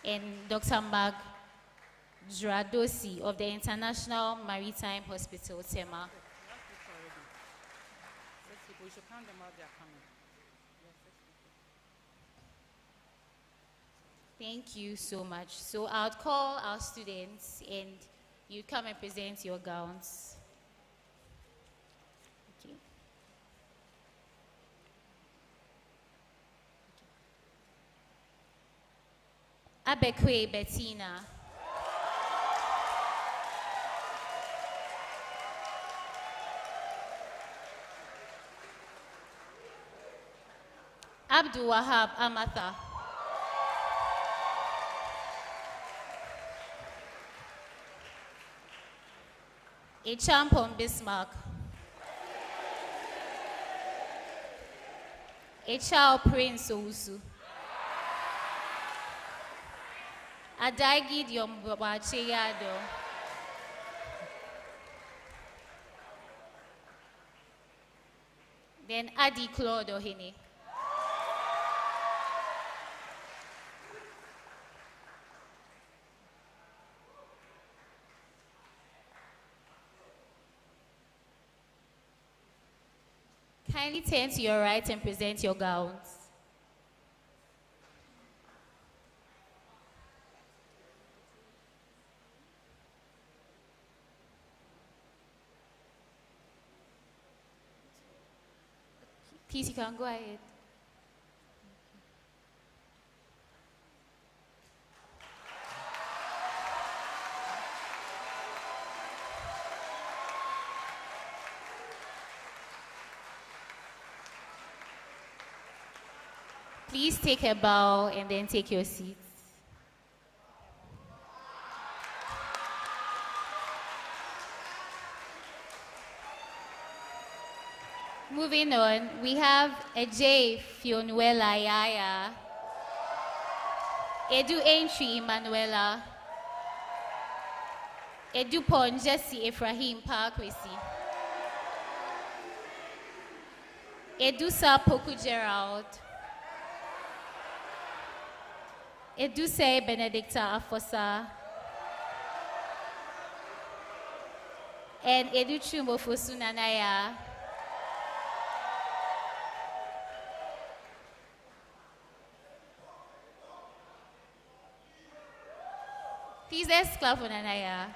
And Dr. Mag Jradosi of the International Maritime Hospital, Tema. Thank you so much. So I'll call our students and you come and present your gowns. Okay. Abekwe Bettina. Abdul Wahab Amatha. A champion Bismarck. A child Prince Ousu. Adaigi Diomwacheyado. Then Adi Claude Ohene. Kindly turn to your right and present your gowns. Please, you can go ahead. Please take a bow and then take your seats. Moving on, we have Ejay Fionuela Yaya, Edu Entry Manuela, Edu Pon Jesse Ephraim Parkwesi, Edu Sapoku Gerald, Edu Se Benedicta Afosa, and Edu Chumbo Fosunanaya. Please let's clap for Nanaya.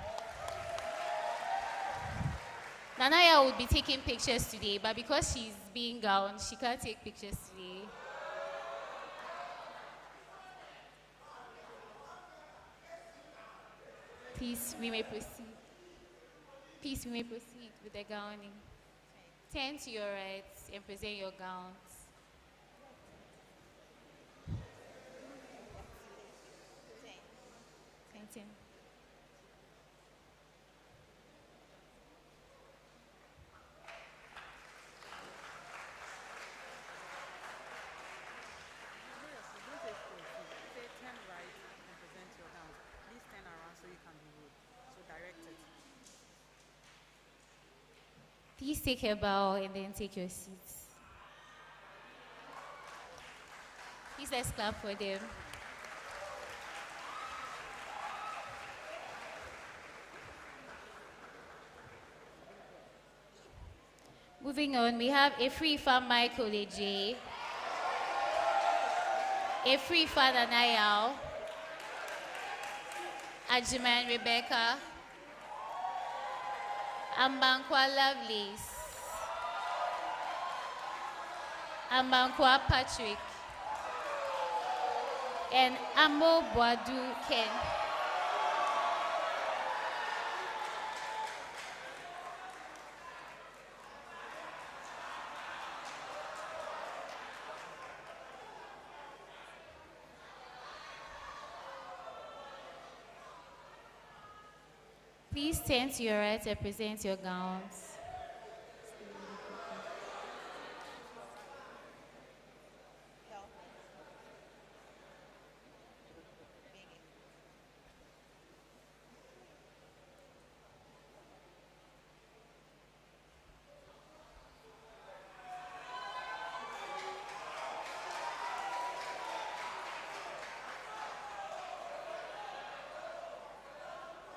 Nanaya will be taking pictures today, but because she's being gowned, she can't take pictures today. Please, we may proceed. Please, we may proceed with the gowning. Turn to your right and present your gowns. Ten. Please take a bow and then take your seats. Please let's clap for them. Moving on, we have Efrifa Michael Eje, Efrifa Nanayao, Ajiman Rebecca, Ambankwa Lovelace, Ambankwa Patrick, and Amo Boadu Ken. Please turn to your right and present your gowns.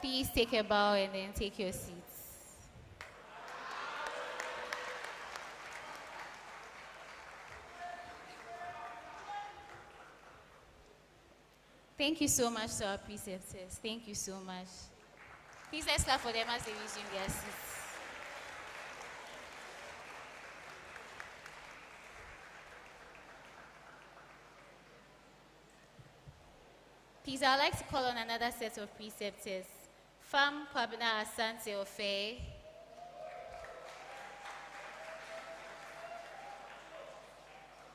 Please take a bow and then take your seats. Thank you so much to our preceptors. Thank you so much. Please let's clap for them as they resume their seats. Please, I'd like to call on another set of preceptors. Fam Kwabena Asante Ofe,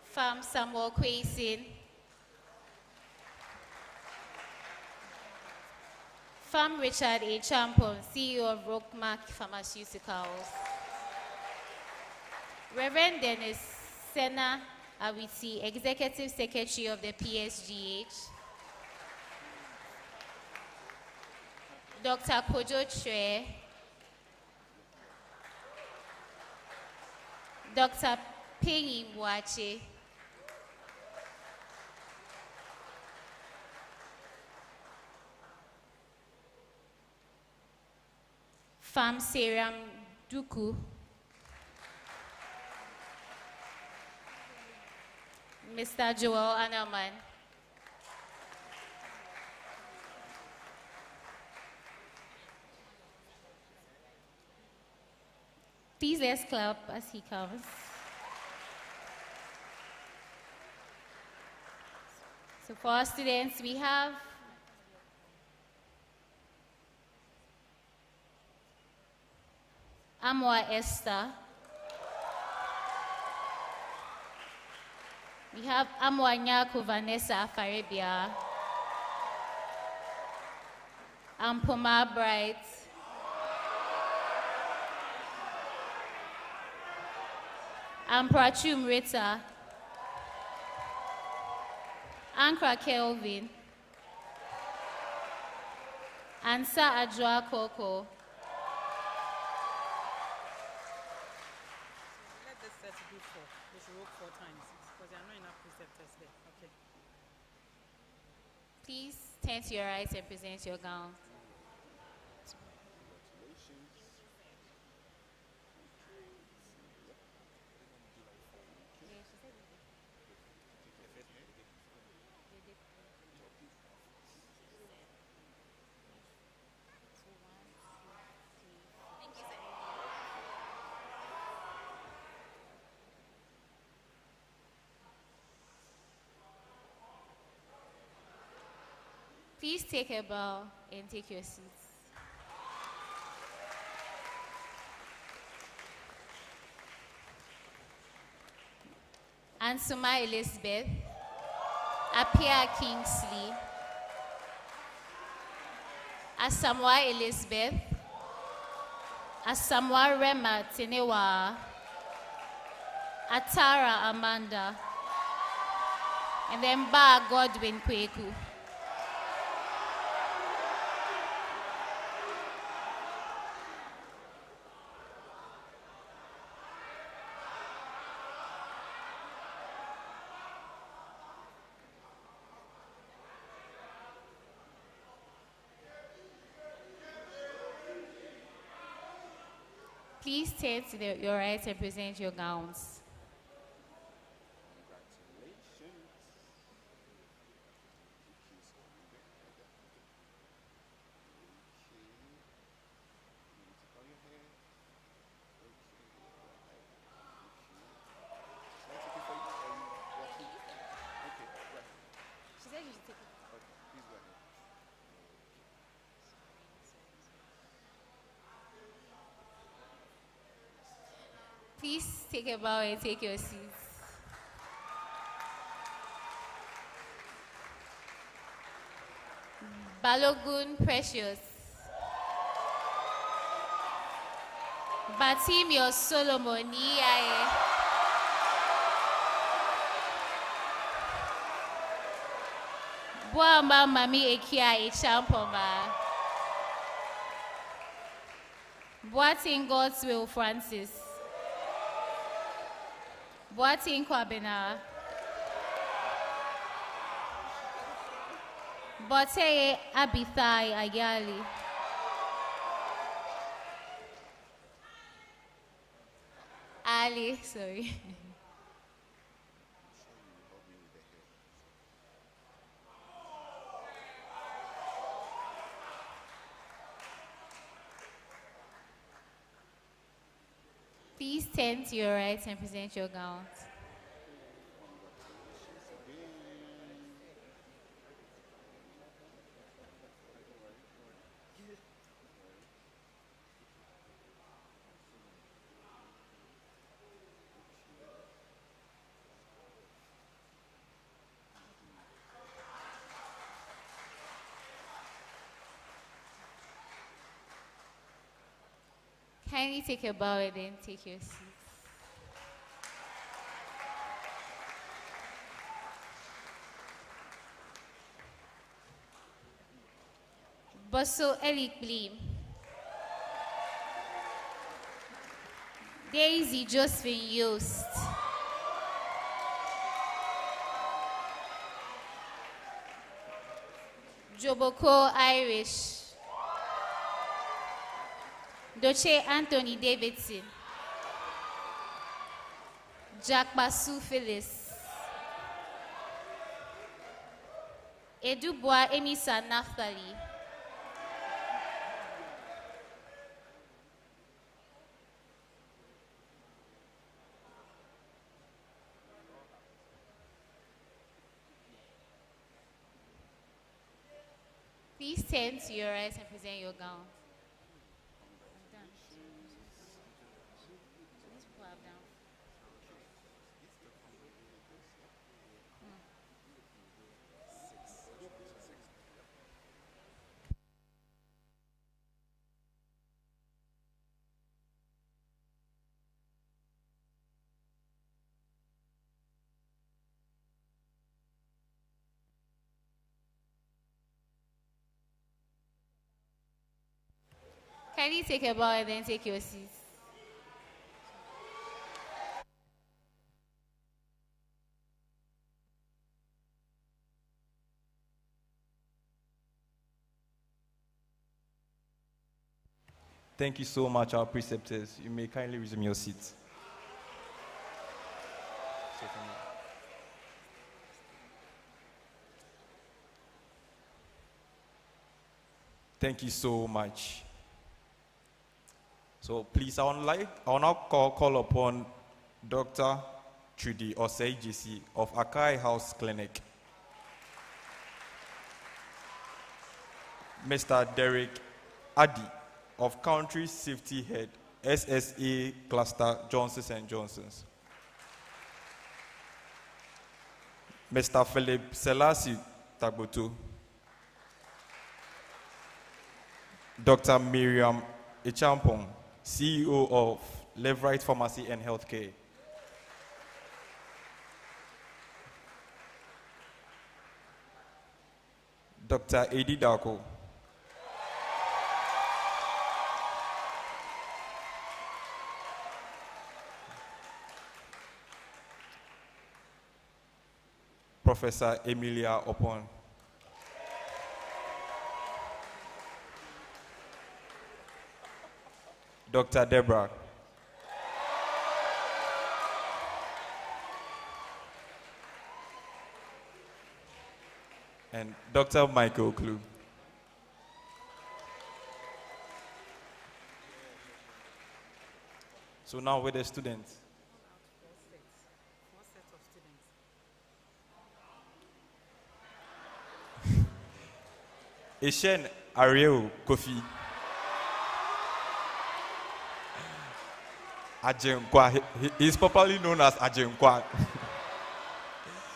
Fam Samuel Kweisin, Fam Richard A. Champon, CEO of Rockmark Pharmaceuticals, Reverend Dennis Sena Awiti, Executive Secretary of the PSGH, Dr. Kojo Chue, Dr. Pengi Mwache, Fam Seram Duku, Mr. Joel Anaman, please let's clap as he comes. So for our students, we have Amwa Esther. We have Amwa Nyako Vanessa Faribia. Ampoma Bright. Amprachum Rita, Ankra Kelvin, Ansa Adjoa Koko. Let this set do 4. They should work 4 times because there are not enough preceptors there. Okay. Please turn to your right and present your gowns. Please take a bow and take your seats. Ansuma Elizabeth, Appiah Kingsley, Asamoah Elizabeth, Asamoah Rema Tenewa, Atara Amanda, and then Ba Godwin Kweku. Please turn to your right and present your gowns. She said you should take it. Please take a bow and take your seats. Balogun Precious, Batimio Solomon Niaye, Boamba Mami Ekia Echampoma, Boating God's Will Francis, Boating Kwabena, Bote Abithai Ayali, Ali, sorry. Please turn to your right and present your gowns. Kindly take a bow and then take your seats. Bosso Elikblim, Daisy Josephine Yost, Joboko Irish, Doche Anthony Davidson, Jack Basu Phyllis, Edubwa Emisa Naftali, please turn to your right and present your gown. Kindly take a bow and then take your seats. Thank you so much, our preceptors. You may kindly resume your seats. Thank you so much. So please, I will now call upon Dr. Trudy Osei JC of Akai House Clinic, Mr. Derek Addy of Country Safety Head, SSA Cluster Johnson & Johnson's, Mr. Philip Selassie Tagboto, Dr. Miriam Echampong, CEO of Leverite Pharmacy and Healthcare, Dr. Edi Darko, Professor Emilia Opon, Dr. Deborah, and Dr. Michael Klug. So now with the students. Eshen Ariel Kofi. Ajenkwa. He is popularly known as Ajenkwa.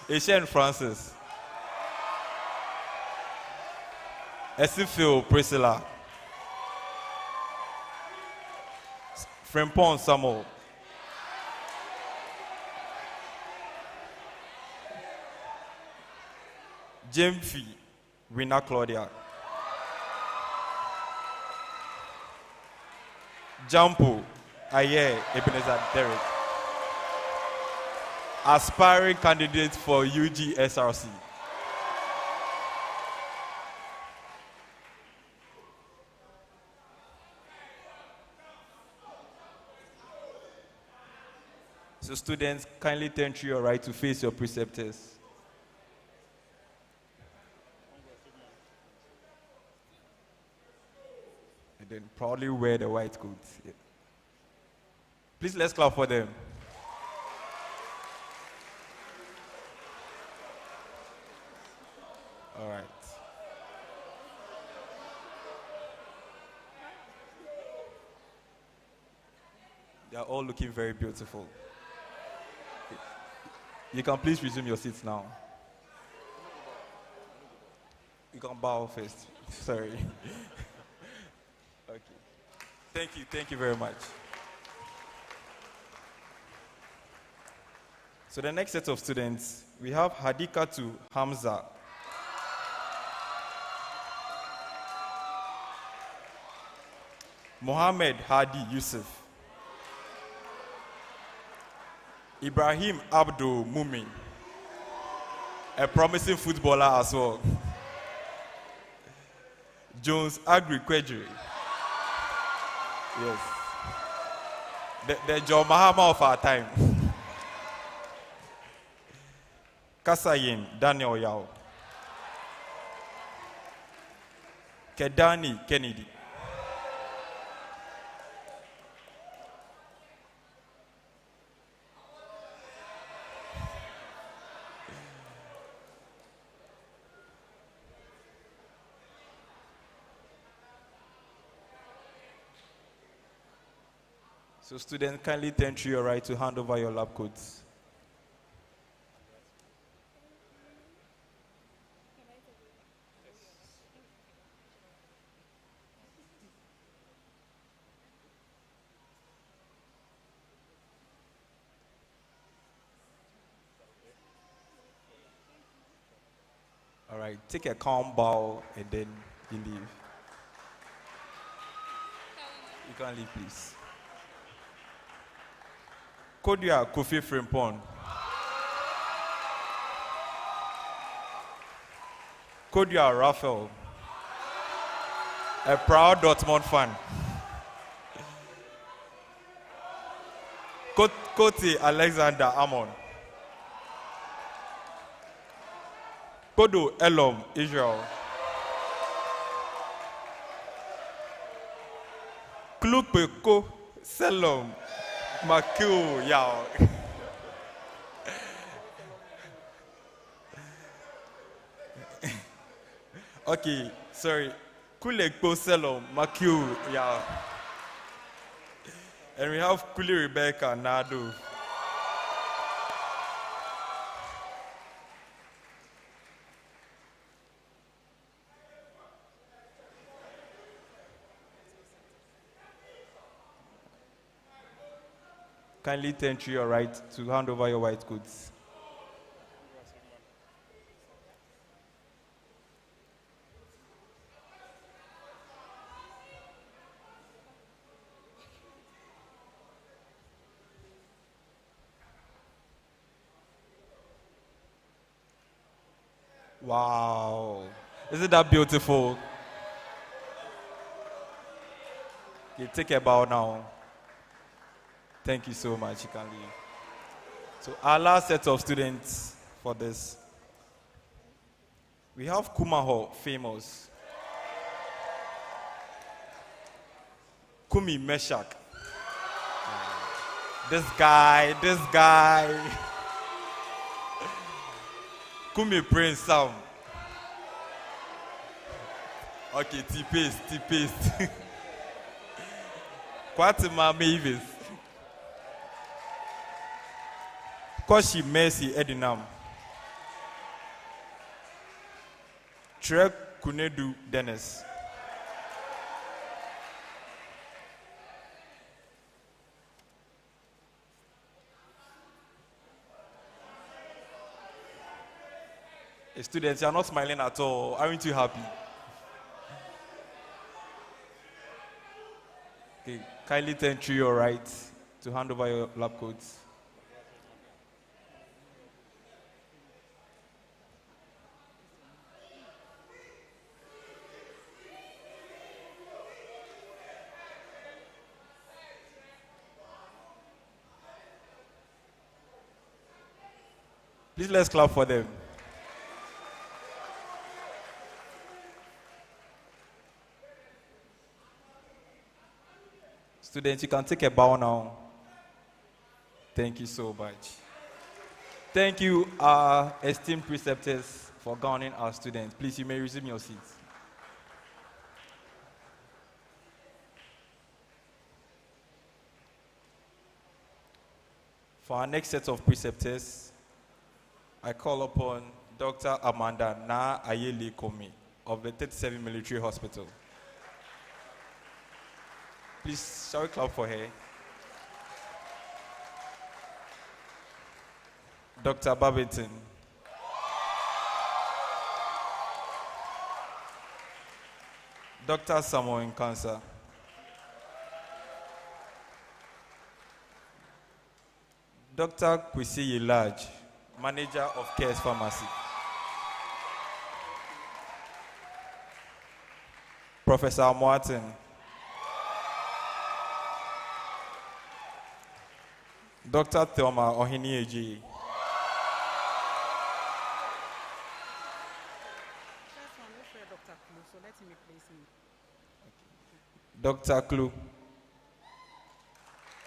Eshen Francis. Esifil Priscilla. Frempon Samuel. Jemfi Rina Claudia. Jampo Aye Ebenezer Derek. Aspiring candidate for UGSRC. So students, kindly turn to your right to face your preceptors. And then proudly wear the white coat. Yeah. Please, let's clap for them. All right. They are all looking very beautiful. You can please resume your seats now. You can bow first. Sorry. Okay. Thank you very much. So the next set of students, we have Hadikatu Hamza. Mohammed Hadi Yusuf. Ibrahim Abdul Mumin, a promising footballer as well. Jones Agri Kwejiri. Yes. The John Mahama of our time. Kasayin Daniel Yao. Kedani Kennedy. So students, kindly turn to your right to hand over your lab coats. All right, take a calm bow and then you leave. You can leave, please. Kodia Kofi Frimpong. Kodia Raphael. A proud Dortmund fan. Koti Alexander Amon. Kodo Elom Israel. Klupeko Selom Makio Yao. Okay, sorry. Kulekpo Selom Makio Yao. And we have Kuli Rebecca Nado. Kindly turn to your right to hand over your white goods. Wow. Isn't that beautiful? Okay, take a bow now. Thank you so much. You can leave. So our last set of students for this. We have Kumaho, famous. Kumi Meshach. This guy. Kumi Prince Sam. Okay, T-Paste. Kwatima Mavis. Koshi Mercy Edinam. Trek Kunedu Dennis. Students, you are not smiling at all. Aren't you happy? Okay, kindly turn to your right to hand over your lab coats. Please let's clap for them. Students, you can take a bow now. Thank you so much. Thank you, our esteemed preceptors, for governing our students. Please, you may resume your seats. For our next set of preceptors, I call upon Dr. Amanda Na Ayele Komi of the 37 Military Hospital. Please, shall we clap for her? Dr. Babington. Dr. Samuel in Cancer. Dr. Kwesi Yelaj, Manager of Cares Pharmacy. Professor Martin. Dr. Thelma Ohinieji. Dr. Klu.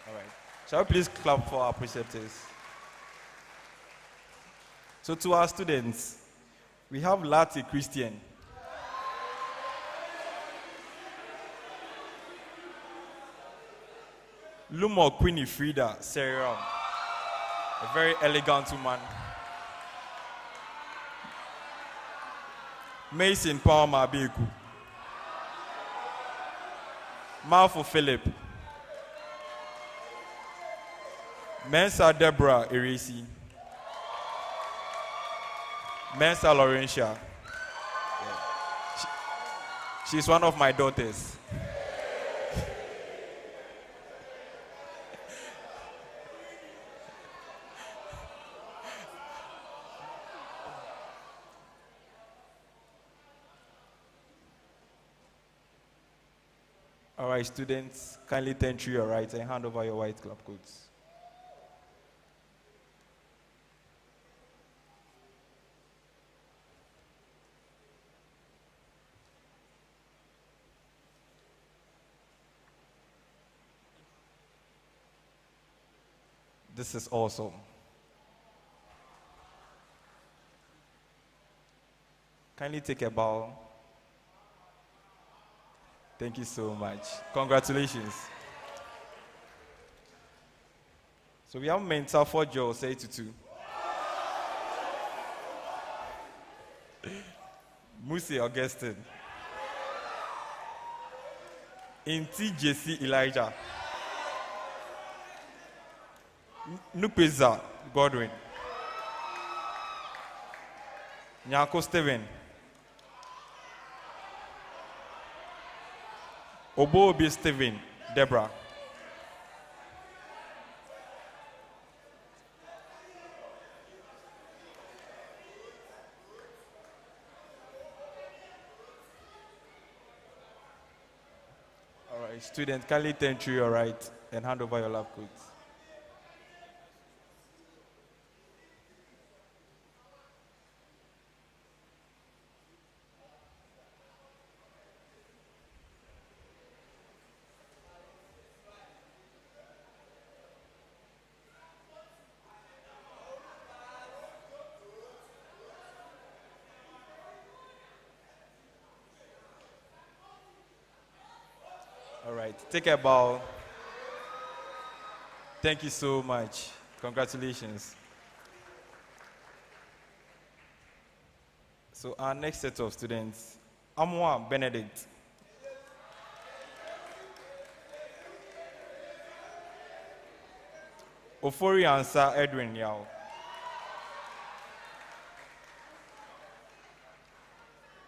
All right. Shall we please clap for our preceptors? So to our students, we have Lati Christian. Lumo Queenie Frida Serum, a very elegant woman. Mason Palmer Beku. Malfo Philip. Mensah Deborah Eresi. Mensah Laurentia. She's one of my daughters. All right, students, kindly turn to your right and hand over your white club coats. This is awesome. Kindly take a bow. Thank you so much. Congratulations. So we have Mensah for Joe, say to two. Musi Augustine. Inti JC Elijah. Nupeza Godwin. Nyako Steven. Obobi Steven, Deborah. All right, students, kindly turn to your right and hand over your lab coats. All right, take a bow. Thank you so much. Congratulations. So our next set of students, Amwa Benedict. Ofori Ansa Edwin Yao.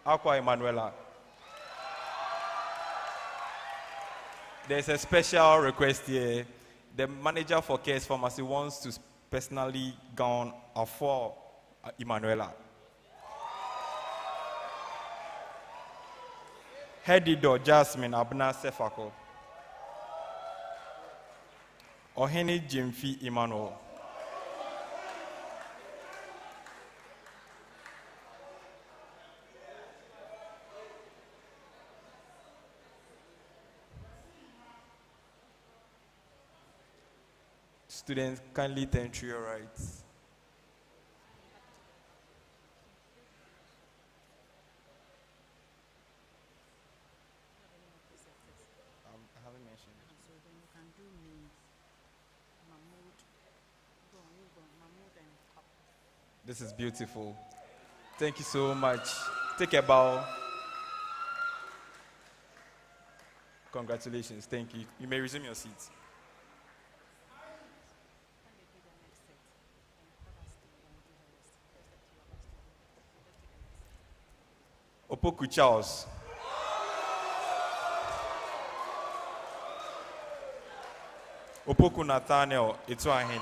Aqua Emanuela. There's a special request here. The manager for Cares Pharmacy wants to personally gown for Emanuela. Head editor Jasmine Abna Sefako. Ohene Jimfi Emmanuel. Students, kindly turn to your right. I haven't mentioned it. So then you can do names. Mahmoud. Mahmoud and Papa. This is beautiful. Thank you so much. Take a bow. Congratulations. Thank you. You may resume your seats. Opoku Charles. Opoku Nathaniel Etuahene.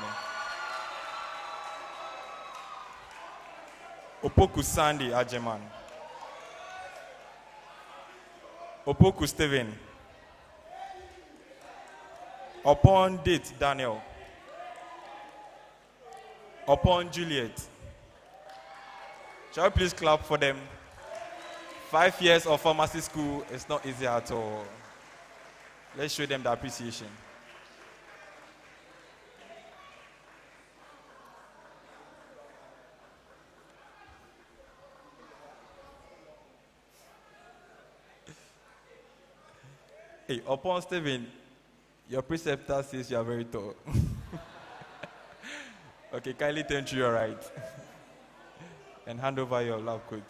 Opoku Sandy Ajeman. Opoku Steven. Upon Date Daniel. Upon Juliet. Shall we please clap for them? 5 years of pharmacy school is not easy at all. Let's show them the appreciation. Hey, upon Stephen, your preceptor says you are very tall. Okay, kindly turn to your right and hand over your lab coat.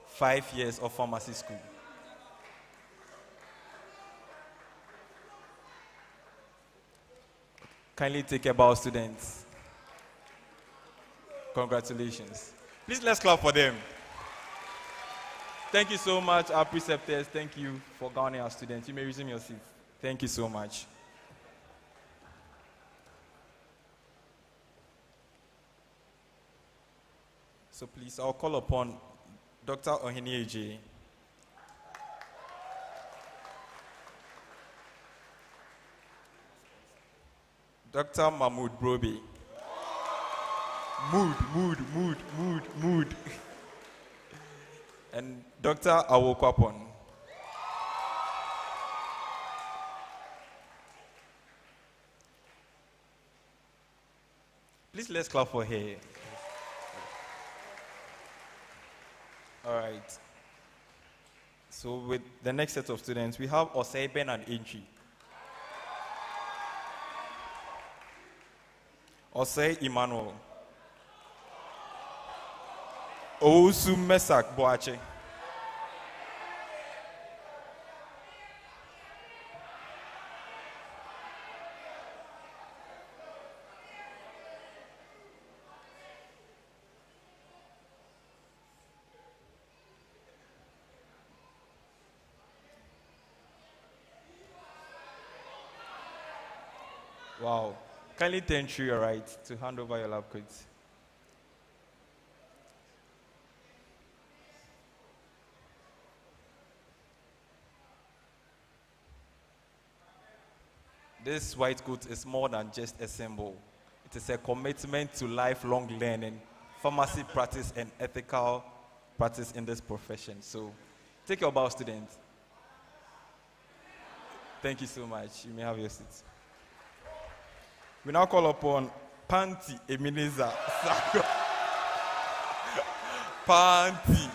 Five years of pharmacy school. Kindly take a bow, students. Congratulations. Please let's clap for them. Thank you so much, our preceptors. Thank you for governing our students. You may resume your seats. Thank you so much. So please, I'll call upon Dr. Ohinieje. Dr. Mahmoud Brobe. Mood. And Dr. Awokwapon. Please let's clap for her. All right. So with the next set of students, we have Osei Ben and Inchi. Osei Emmanuel. Ousu Mesak Boache. Wow. Kindly turn to your right to hand over your lab coats. This white coat is more than just a symbol. It is a commitment to lifelong learning, pharmacy practice, and ethical practice in this profession. So, take your bow, students. Thank you so much. You may have your seats. We now call upon Panti Emineza Sako. Panti.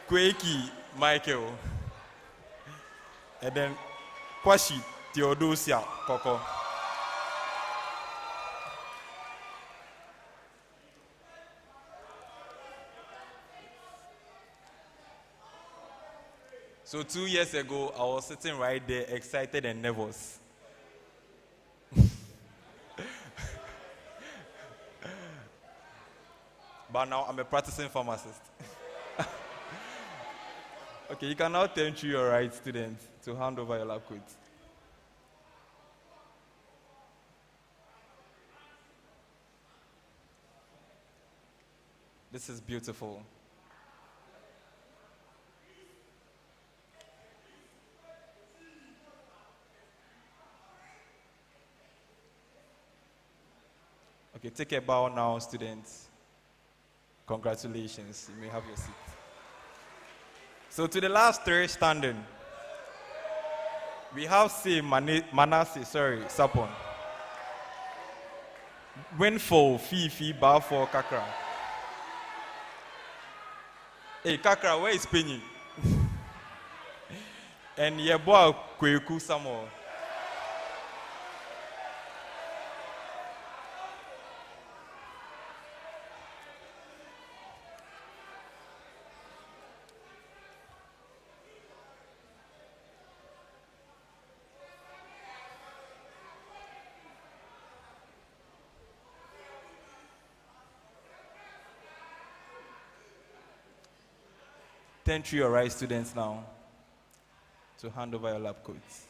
Kweki Michael. And then Kwashi Theodosia Koko. So 2 years ago, I was sitting right there, excited and nervous. But now I'm a practicing pharmacist. Okay, you can now turn to your right, students, to hand over your lab coats. This is beautiful. Okay, take a bow now, students. Congratulations. You may have your seat. So to the last three standing, we have Manasseh, Sapon. Winful, Fifi, Bafo, Kakra. Hey, Kakra, where is Penny? And Yeboah, Kweku, Samuel. Turn to your right, students, now to hand over your lab coats.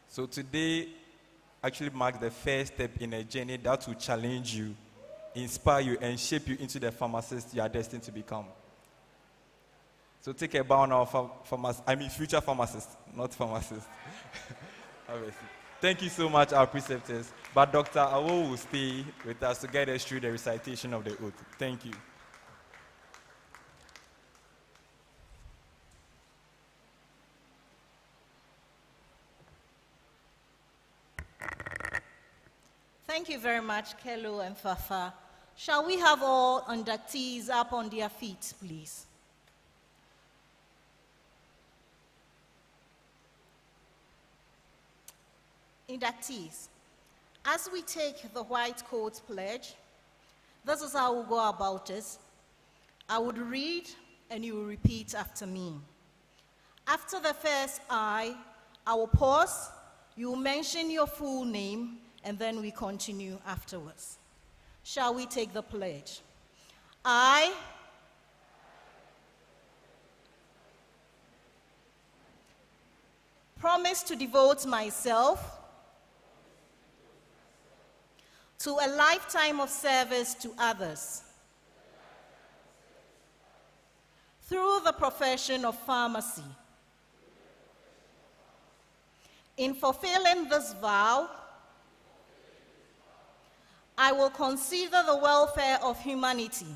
So today actually marks the first step in a journey that will challenge you, inspire you, and shape you into the pharmacist you are destined to become. So take a bow now, future pharmacist, not pharmacist. Obviously. Thank you so much, our preceptors. But Dr. Awo will stay with us to guide us through the recitation of the oath. Thank you. Thank you very much, Kelo and Fafa. Shall we have all inductees up on their feet, please? Inductees, as we take the white coat pledge, this is how we'll go about it. I would read and you will repeat after me. After the first I will pause You mention your full name, and then we continue afterwards. Shall we take the pledge? I promise to devote myself to a lifetime of service to others through the profession of pharmacy. In fulfilling this vow, I will consider the welfare of humanity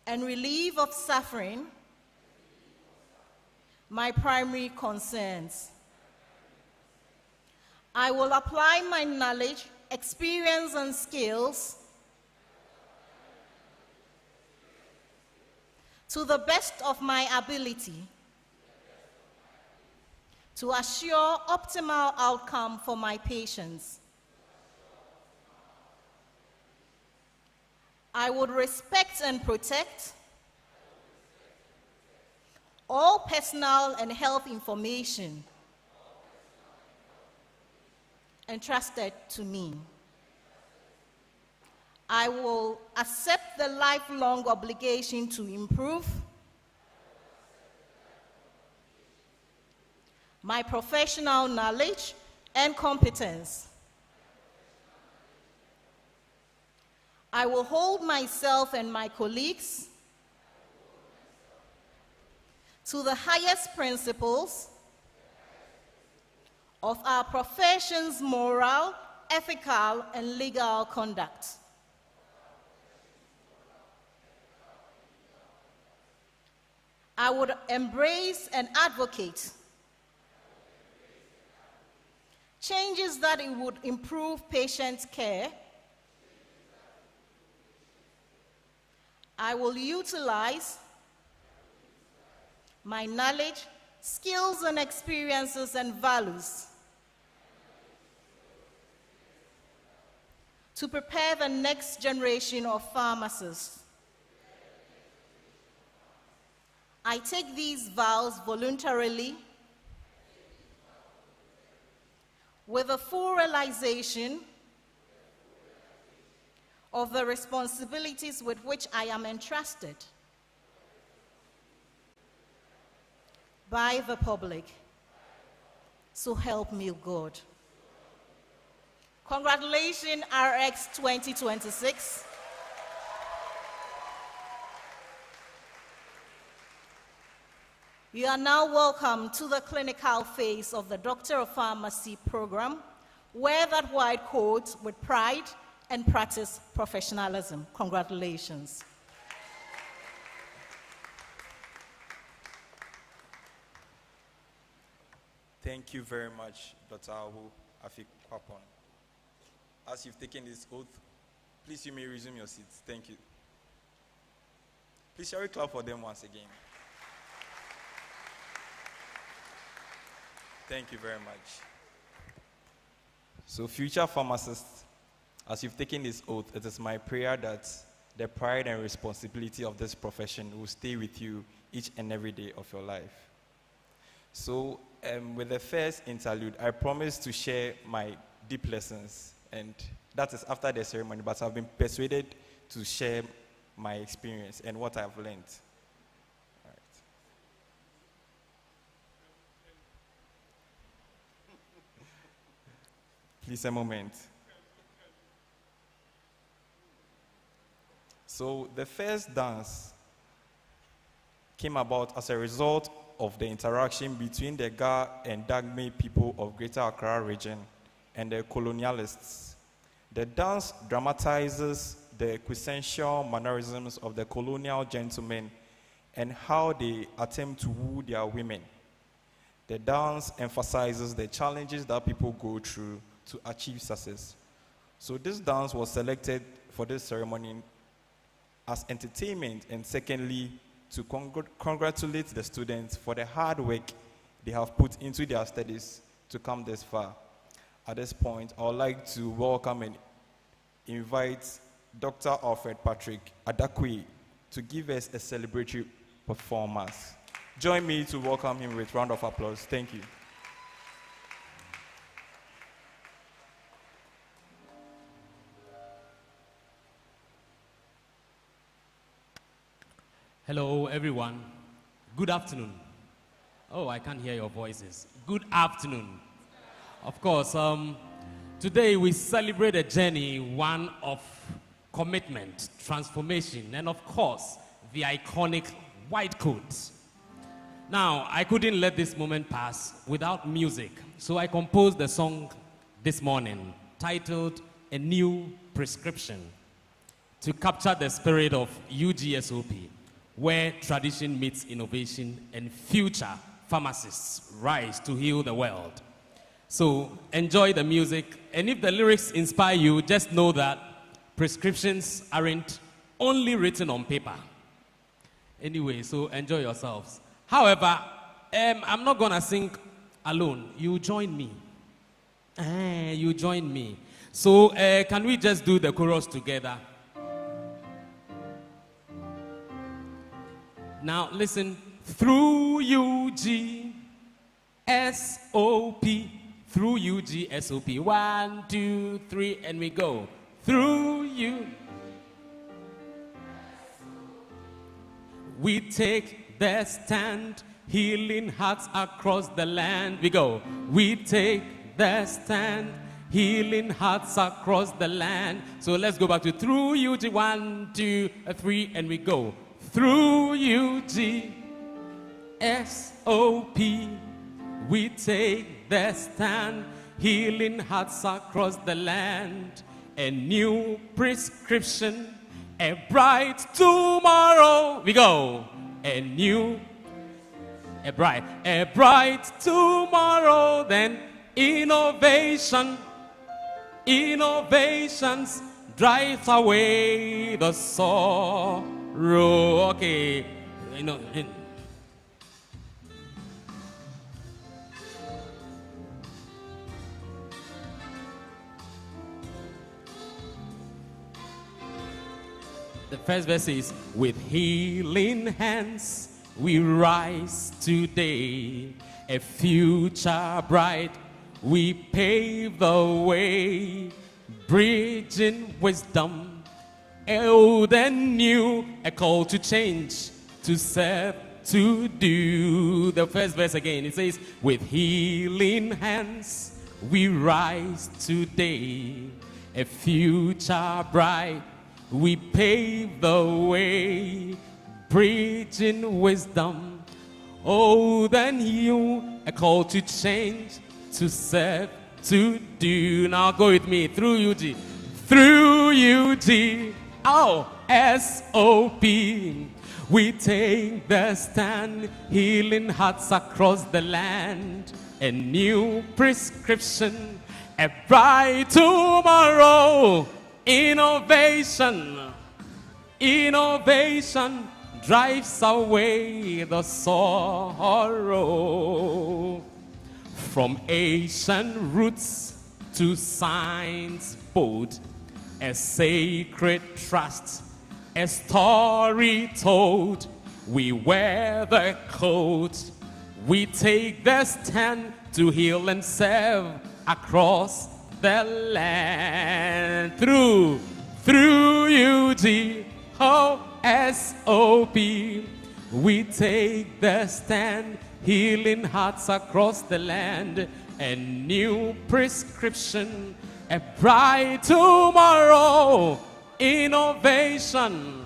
and relief of suffering my primary concerns. I will apply my knowledge, experience, and skills to the best of my ability to assure optimal outcome for my patients. I would respect and protect all personal and health information entrusted to me. I will accept the lifelong obligation to improve my professional knowledge and competence. I will hold myself and my colleagues to the highest principles of our profession's moral, ethical, and legal conduct. I would embrace and advocate changes that it would improve patient care. I will utilize my knowledge, skills, and experiences and values to prepare the next generation of pharmacists. I take these vows voluntarily with a full realization of the responsibilities with which I am entrusted by the public. So help me God. Congratulations, RX 2026. You are now welcome to the clinical phase of the Doctor of Pharmacy program. Wear that white coat with pride and practice professionalism. Congratulations. Thank you very much, Dr. Awu Afikwapon. As you've taken this oath, please you may resume your seats. Thank you. Please shall we clap for them once again. Thank you very much. So future pharmacists, as you've taken this oath, it is my prayer that the pride and responsibility of this profession will stay with you each and every day of your life. So with the first interlude, I promise to share my deep lessons, and that is after the ceremony, but I've been persuaded to share my experience and what I've learned. All right. Please, a moment. So the first dance came about as a result of the interaction between the Ga and Dagme people of Greater Accra region and the colonialists. The dance dramatizes the quintessential mannerisms of the colonial gentlemen and how they attempt to woo their women. The dance emphasizes the challenges that people go through to achieve success. So this dance was selected for this ceremony as entertainment, and secondly, to congratulate the students for the hard work they have put into their studies to come this far. At this point, I would like to welcome and invite Dr. Alfred Patrick Adakwe to give us a celebratory performance. Join me to welcome him with a round of applause. Thank you. Hello, everyone. Good afternoon. Oh, I can't hear your voices. Good afternoon. Of course, today we celebrate a journey, one of commitment, transformation, and of course, the iconic white coat. Now, I couldn't let this moment pass without music, so I composed a song this morning titled A New Prescription to capture the spirit of UGSOP, where tradition meets innovation and future pharmacists rise to heal the world. So enjoy the music, and if the lyrics inspire you, just know that prescriptions aren't only written on paper. Anyway, so enjoy yourselves. However, I'm not gonna sing alone. You join me. You join me. So can we just do the chorus together? Now listen. Through UGSOP, through UGSOP. 1, 2, 3, and we go. Through you, we take the stand, healing hearts across the land. We go. We take the stand, healing hearts across the land. So let's go back to through UG. 1, 2, 3, and we go. Through UGSOP, we take the stand, healing hearts across the land. A new prescription, a bright tomorrow. We go. A bright tomorrow. Then innovations drives away the sorrow. Okay, the first verse is, with healing hands we rise today, a future bright we pave the way, bridging wisdom, old and new, a call to change, to serve, to do. The first verse again, it says, with healing hands we rise today, a future bright we pave the way, bridging wisdom, old and new, a call to change, to serve, to do. Now go with me. Through UG. Through UG. SOP. We take the stand, healing hearts across the land. A new prescription, a bright tomorrow. Innovation drives away the sorrow. From ancient roots to science bold, a sacred trust, a story told. We wear the coat, we take the stand to heal and serve across the land. Through UGSOP, we take the stand, healing hearts across the land. A new prescription, a bright tomorrow. Innovation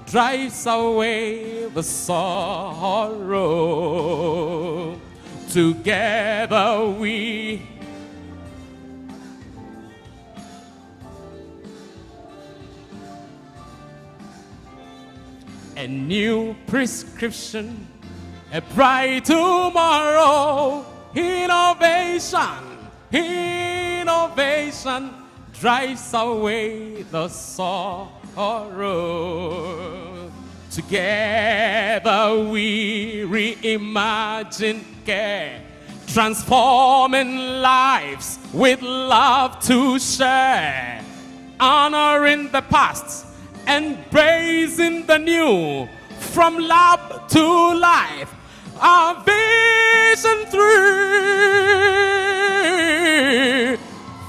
drives away the sorrow. Together we a new prescription, a bright tomorrow. Innovation drives away the sorrow. Together we reimagine care, transforming lives with love to share, honoring the past, embracing the new. from lab to life. Our vision through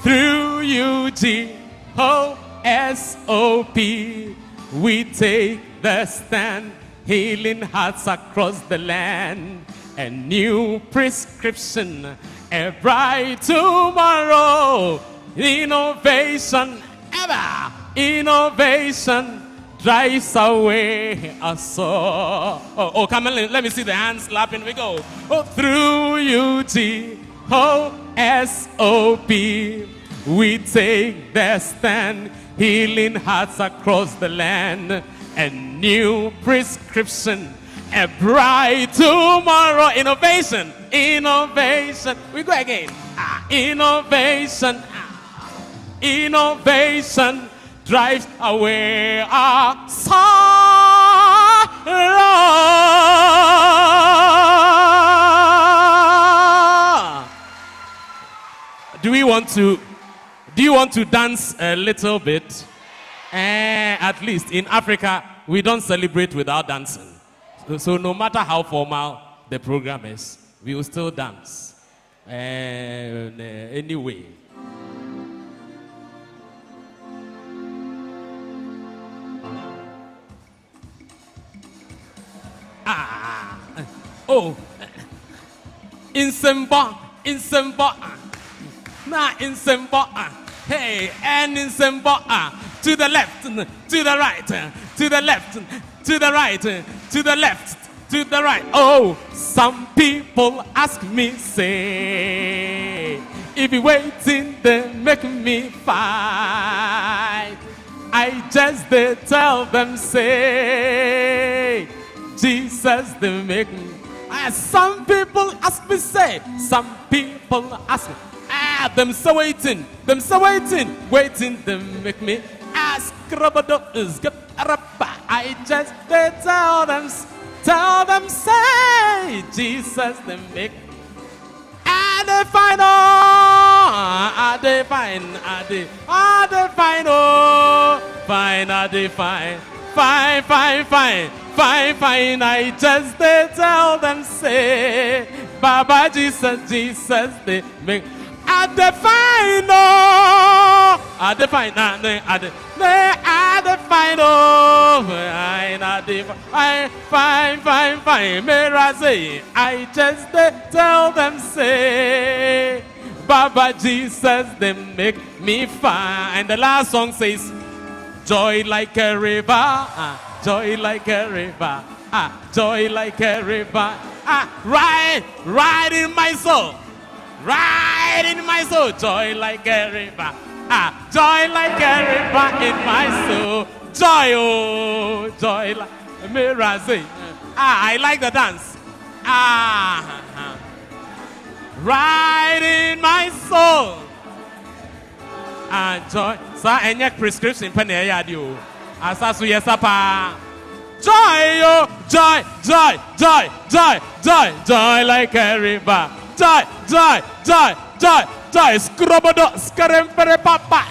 UGOSOP, we take the stand, healing hearts across the land. A new prescription, a bright tomorrow. Innovation, ever innovation drives away our soul. Oh, come on, let me see the hands clapping. We go. Oh, through UGOSOP, we take the stand, healing hearts across the land. A new prescription, a bright tomorrow. Innovation, innovation. We go again. Innovation, innovation drives away our sorrow. Do you want to dance a little bit? At least in Africa, we don't celebrate without dancing. So no matter how formal the program is, we will still dance. Anyway. Insemba, na insemba, hey, and insemba, to the left, to the right, to the left, to the right, to the left, to the right. Oh, some people ask me, say, if you waiting, they make me fight. I just they tell them, say, Jesus, they make me. Some people ask me, say, some people ask me, them so waiting, waiting, they make me ask. I just they tell them, say, Jesus, they make. They find, oh, they find, they find, oh, fine, they find, fine. I just they tell them, say, Baba Jesus, they make. They find, oh, they find, they find, oh, fine. Mera say, I just they tell them, say, Baba Jesus, they make me fine. And the last song says, joy like a river, joy like a river, joy like a river, right in my soul, right in my soul, joy like a river, joy like a river in my soul, joy, oh, joy like a say. I like the dance, right in my soul, joy. So any prescription penny I do. Asasu yesapa. Joy, oh, joy like a river. Joy. Scrobodo, scarempere papa.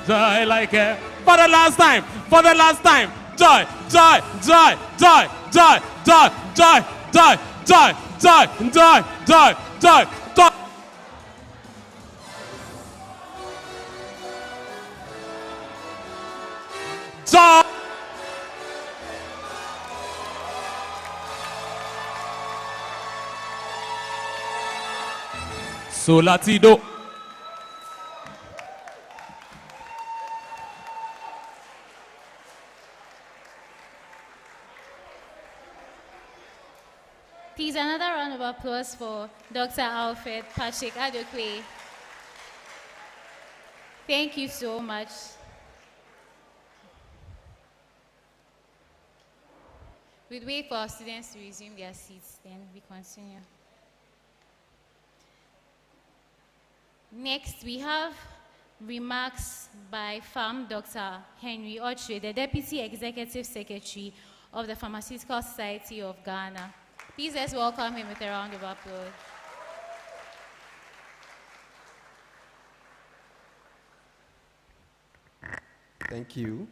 Joy like a. For the last time. Joy. Solatido. Please, another round of applause for Dr. Alfred Patrick Adokwe. Thank you so much. We'll wait for our students to resume their seats, then we continue. Next, we have remarks by FAM Dr. Henry Ochre, the Deputy Executive Secretary of the Pharmaceutical Society of Ghana. Please let's welcome him with a round of applause. Thank you.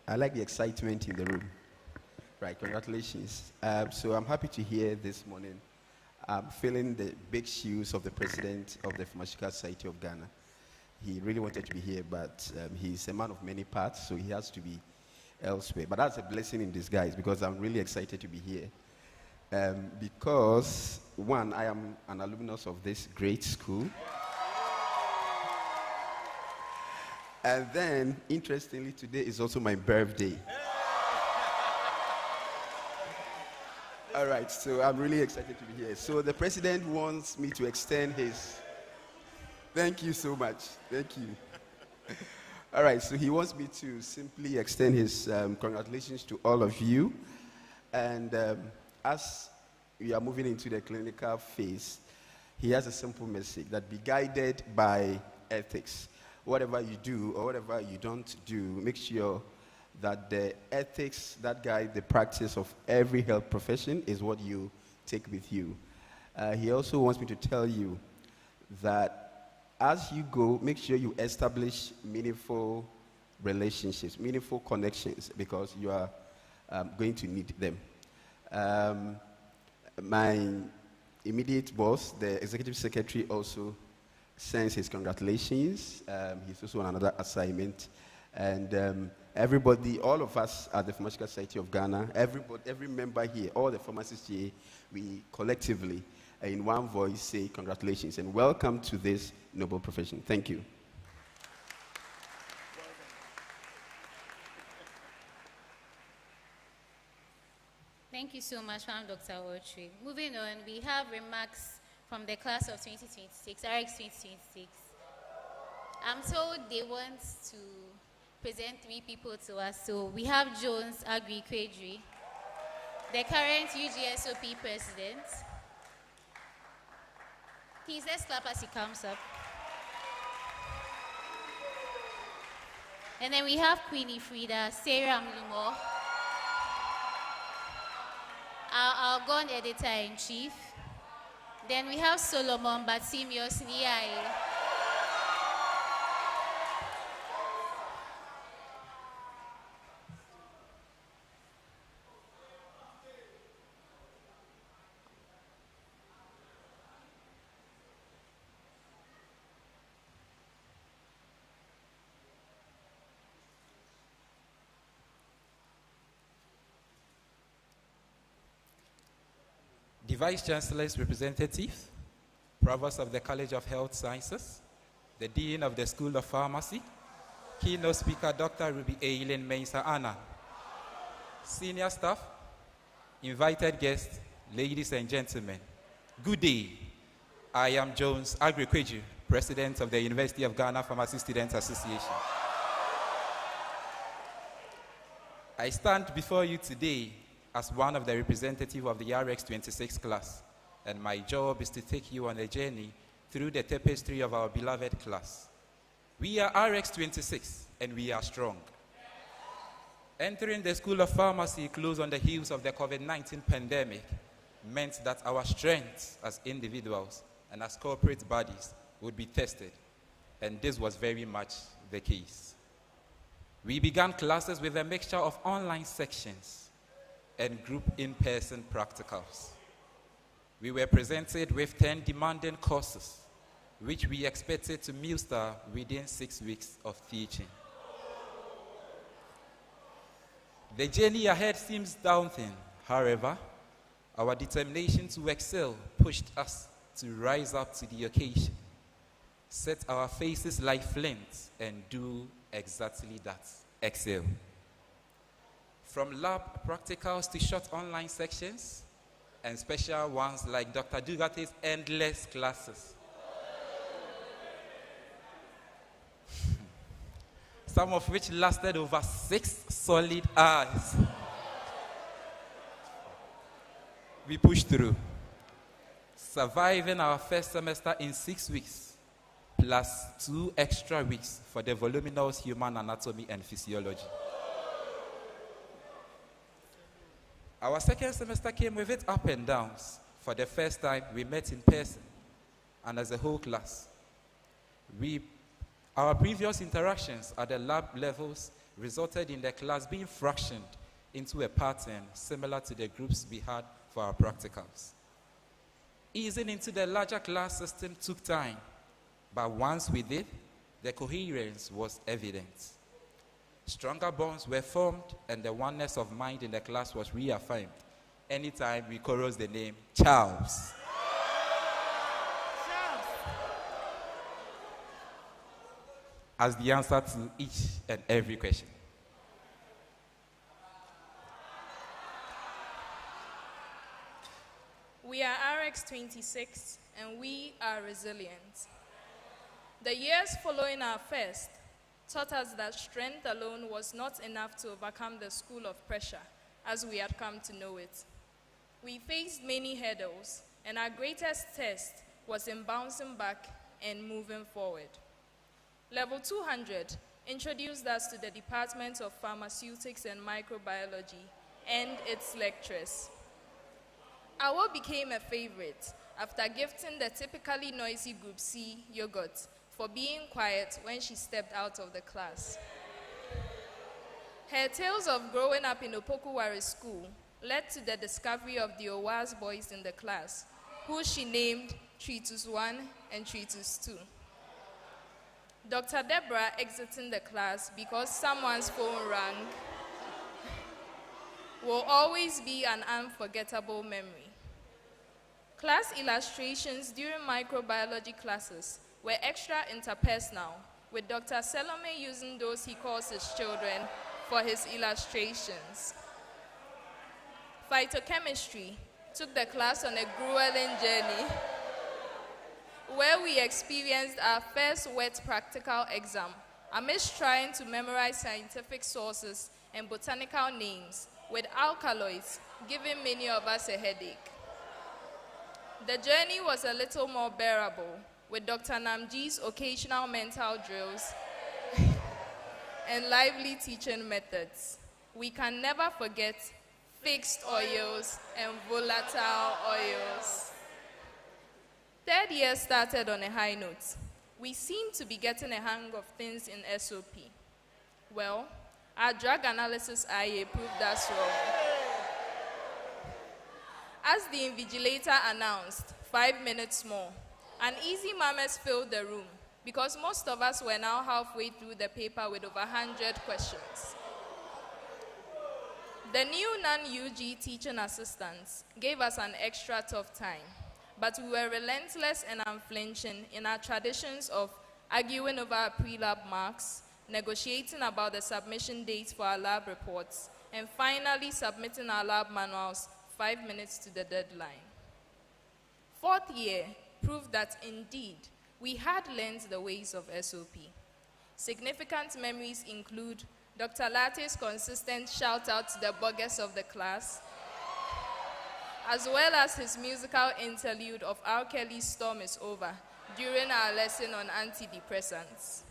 I like the excitement in the room. Right, congratulations. So I'm happy to hear this morning. I'm filling the big shoes of the president of the Pharmaceutical Society of Ghana. He really wanted to be here, but he's a man of many parts, so he has to be elsewhere. But that's a blessing in disguise because I'm really excited to be here. Because, one, I am an alumnus of this great school. And then, interestingly, today is also my birthday. All right, so I'm really excited to be here. So the president wants me to extend his... Thank you so much. Thank you. All right, so he wants me to simply extend his congratulations to all of you. And as we are moving into the clinical phase, he has a simple message that be guided by ethics. Whatever you do or whatever you don't do, make sure that the ethics that guide the practice of every health profession is what you take with you. He also wants me to tell you that as you go, make sure you establish meaningful relationships, meaningful connections, because you are going to need them. My immediate boss, the executive secretary, also sends his congratulations. He's also on another assignment. And everybody, all of us at the Pharmaceutical Society of Ghana, every member here, all the pharmacists here, we collectively, in one voice, say congratulations and welcome to this noble profession. Thank you. Thank you so much, Dr. Otri. Moving on, we have remarks from the class of 2026, RX 2026. I'm told they want to present 3 people to us. So we have Jones Agri Quadri, the current UGSOP president. Please, let's clap as he comes up. And then we have Queenie Frida, Sarah Mlumo, our outgoing editor-in-chief. Then we have Solomon Batsimios Niaye. The Vice-Chancellor's representative, Provost of the College of Health Sciences, the Dean of the School of Pharmacy, Keynote Speaker Dr. Ruby Aileen Mensah Annan, senior staff, invited guests, ladies and gentlemen, good day. I am Jones Agri Quadri, President of the University of Ghana Pharmacy Students Association. I stand before you today as one of the representatives of the RX26 class, and my job is to take you on a journey through the tapestry of our beloved class. We are RX26, and we are strong. Entering the School of Pharmacy close on the heels of the COVID-19 pandemic meant that our strengths as individuals and as corporate bodies would be tested, and this was very much the case. We began classes with a mixture of online sections and group in-person practicals. We were presented with 10 demanding courses, which we expected to muster within 6 weeks of teaching. The journey ahead seems daunting. However, our determination to excel pushed us to rise up to the occasion, set our faces like flames, and do exactly that, excel. From lab practicals to short online sections, and special ones like Dr. Dugate's endless classes. Some of which lasted over 6 solid hours. We pushed through, surviving our first semester in 6 weeks, plus 2 extra weeks for the voluminous human anatomy and physiology. Our second semester came with its ups and downs. For the first time, we met in person, and as a whole class, we Our previous interactions at the lab levels resulted in the class being fractioned into a pattern similar to the groups we had for our practicals. Easing into the larger class system took time, but once we did, the coherence was evident. Stronger bonds were formed and the oneness of mind in the class was reaffirmed anytime we chorus the name Charles. As the answer to each and every question. We are RX26 and we are resilient. The years following our first taught us that strength alone was not enough to overcome the school of pressure as we had come to know it. We faced many hurdles, and our greatest test was in bouncing back and moving forward. Level 200 introduced us to the Department of Pharmaceutics and Microbiology and its lecturers. Awo became a favorite after gifting the typically noisy Group C yogurt for being quiet when she stepped out of the class. Her tales of growing up in Opokuwari School led to the discovery of the Owaz boys in the class, who she named Tritus 1 and Tritus 2. Dr. Deborah exiting the class because someone's phone rang will always be an unforgettable memory. Class illustrations during microbiology classes were extra interpersonal, with Dr. Salome using those he calls his children for his illustrations. Phytochemistry took the class on a grueling journey where we experienced our first wet practical exam amidst trying to memorize scientific sources and botanical names, with alkaloids giving many of us a headache. The journey was a little more bearable, with Dr. Namji's occasional mental drills and lively teaching methods. We can never forget fixed oils and volatile oils. Third year started on a high note. We seemed to be getting a hang of things in SOP. Well, our drug analysis IA proved us wrong. As the invigilator announced, 5 minutes more, an easy murmurs filled the room because most of us were now halfway through the paper with over 100 questions. The new non-UG teaching assistants gave us an extra tough time, but we were relentless and unflinching in our traditions of arguing over our pre-lab marks, negotiating about the submission dates for our lab reports, and finally submitting our lab manuals 5 minutes to the deadline. Fourth year proved that indeed we had learned the ways of SOP. Significant memories include Dr. Latte's consistent shout out to the buggers of the class, as well as his musical interlude of R. Kelly's Storm is Over during our lesson on antidepressants.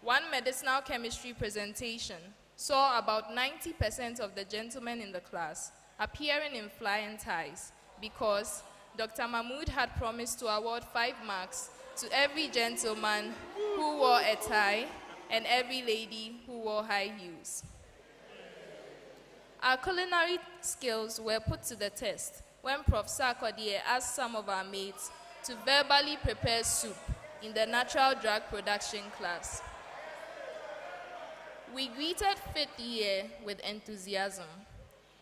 One medicinal chemistry presentation saw about 90% of the gentlemen in the class appearing in flying ties because Dr. Mahmood had promised to award 5 marks to every gentleman who wore a tie and every lady who wore high heels. Our culinary skills were put to the test when Prof. Sarkodie asked some of our mates to verbally prepare soup in the natural drug production class. We greeted 5th year with enthusiasm.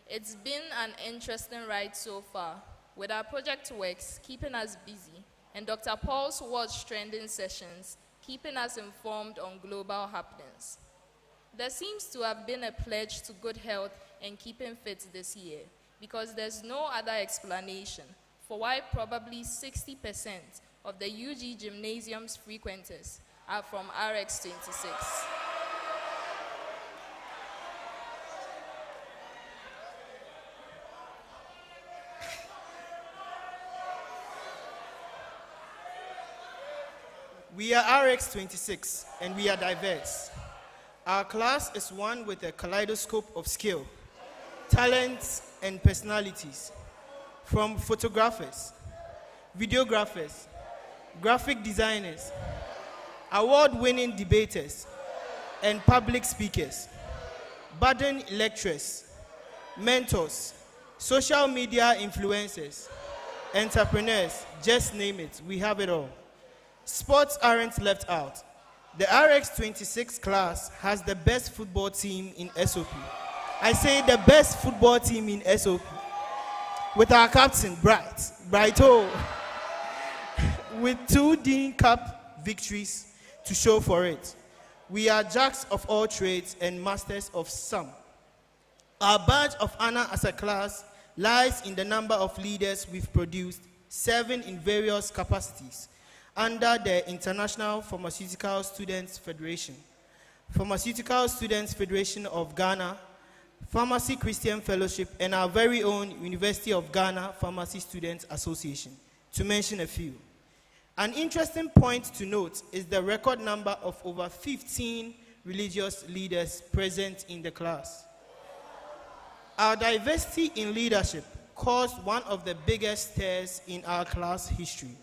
It's been an interesting ride so far, with our project works keeping us busy and Dr. Paul's What's Trending sessions keeping us informed on global happenings. There seems to have been a pledge to good health and keeping fit this year, because there's no other explanation for why probably 60% of the UG Gymnasium's frequenters are from RX26. We are RX26 and we are diverse. Our class is one with a kaleidoscope of skill, talents, and personalities. From photographers, videographers, graphic designers, award-winning debaters and public speakers, budding lecturers, mentors, social media influencers, entrepreneurs, just name it, we have it all. Sports aren't left out. The RX26 class has the best football team in SOP. I say the best football team in SOP. With our captain, Brighto, with 2 Dean Cup victories to show for it. We are jacks of all trades and masters of some. Our badge of honor as a class lies in the number of leaders we've produced, 7 in various capacities, under the International Pharmaceutical Students Federation, Pharmaceutical Students Federation of Ghana, Pharmacy Christian Fellowship, and our very own University of Ghana Pharmacy Students Association, to mention a few. An interesting point to note is the record number of over 15 religious leaders present in the class. Our diversity in leadership caused one of the biggest stirs in our class history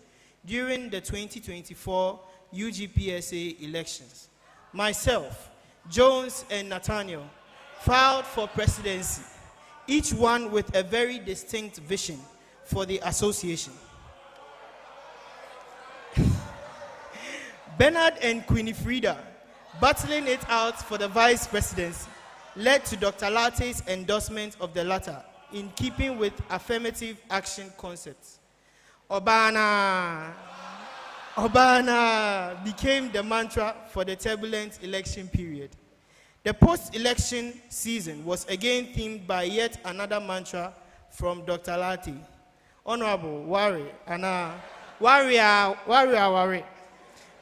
during the 2024 UGPSA elections. Myself, Jones, and Nathaniel filed for presidency, each one with a very distinct vision for the association. Bernard and Queenie Frida, battling it out for the vice presidency, led to Dr. Latte's endorsement of the latter, in keeping with affirmative action concepts. Obana became the mantra for the turbulent election period. The post-election season was again themed by yet another mantra from Dr. Latte. Honorable, worry, Anna, worry.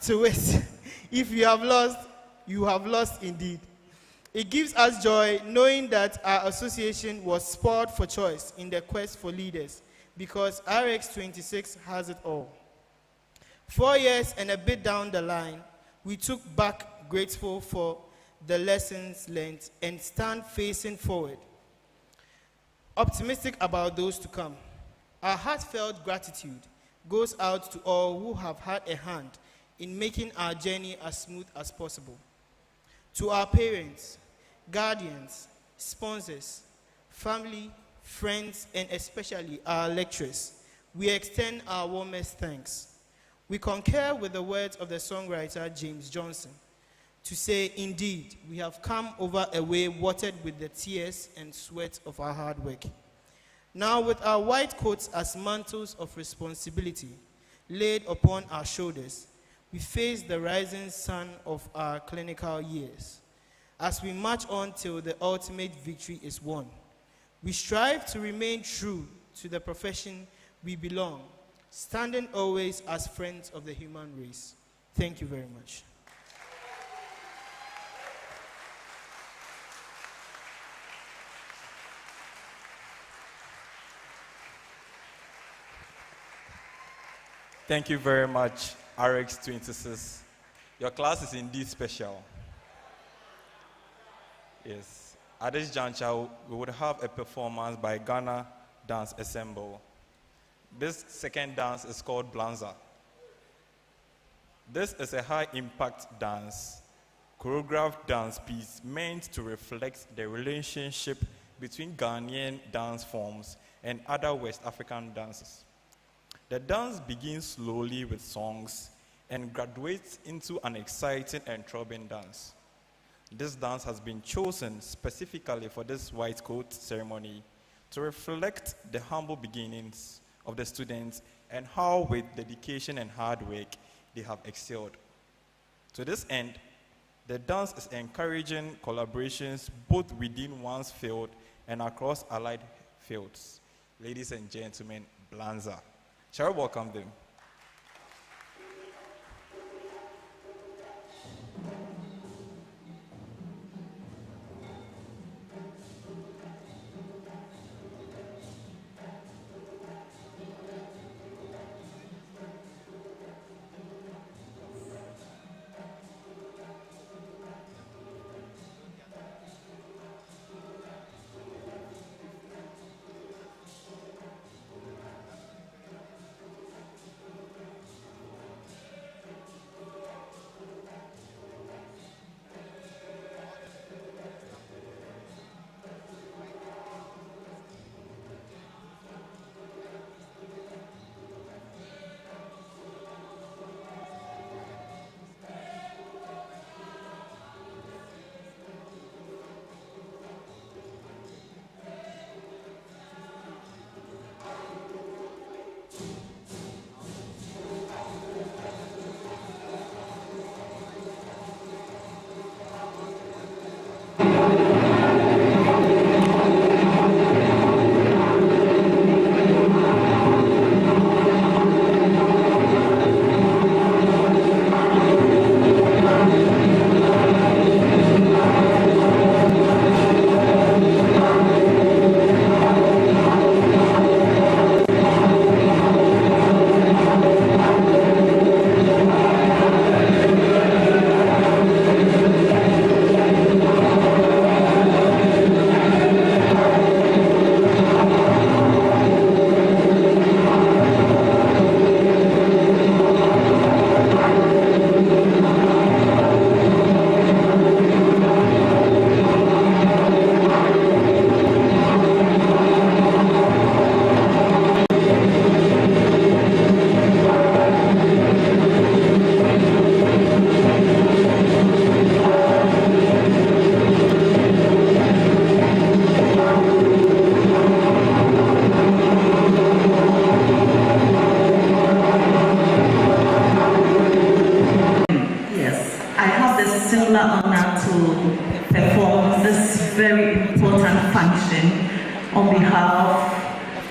To it, if you have lost indeed. It gives us joy knowing that our association was spurred for choice in the quest for leaders, because RX26 has it all. 4 years and a bit down the line, we took back grateful for the lessons learned and stand facing forward, optimistic about those to come. Our heartfelt gratitude goes out to all who have had a hand in making our journey as smooth as possible. To our parents, guardians, sponsors, family, friends, and especially our lecturers, we extend our warmest thanks. We concur with the words of the songwriter James Johnson to say, indeed, we have come over a way watered with the tears and sweat of our hard work. Now, with our white coats as mantles of responsibility laid upon our shoulders, we face the rising sun of our clinical years. As we march on till the ultimate victory is won, we strive to remain true to the profession we belong, standing always as friends of the human race. Thank you very much. Thank you very much, RX26. Your class is indeed special. Yes. At this juncture, we would have a performance by Ghana Dance Ensemble. This second dance is called Blanza. This is a high-impact dance, choreographed dance piece meant to reflect the relationship between Ghanaian dance forms and other West African dances. The dance begins slowly with songs and graduates into an exciting and throbbing dance. This dance has been chosen specifically for this white coat ceremony to reflect the humble beginnings of the students and how with dedication and hard work they have excelled. To this end, the dance is encouraging collaborations both within one's field and across allied fields. Ladies and gentlemen, Blanza. Shall we welcome them?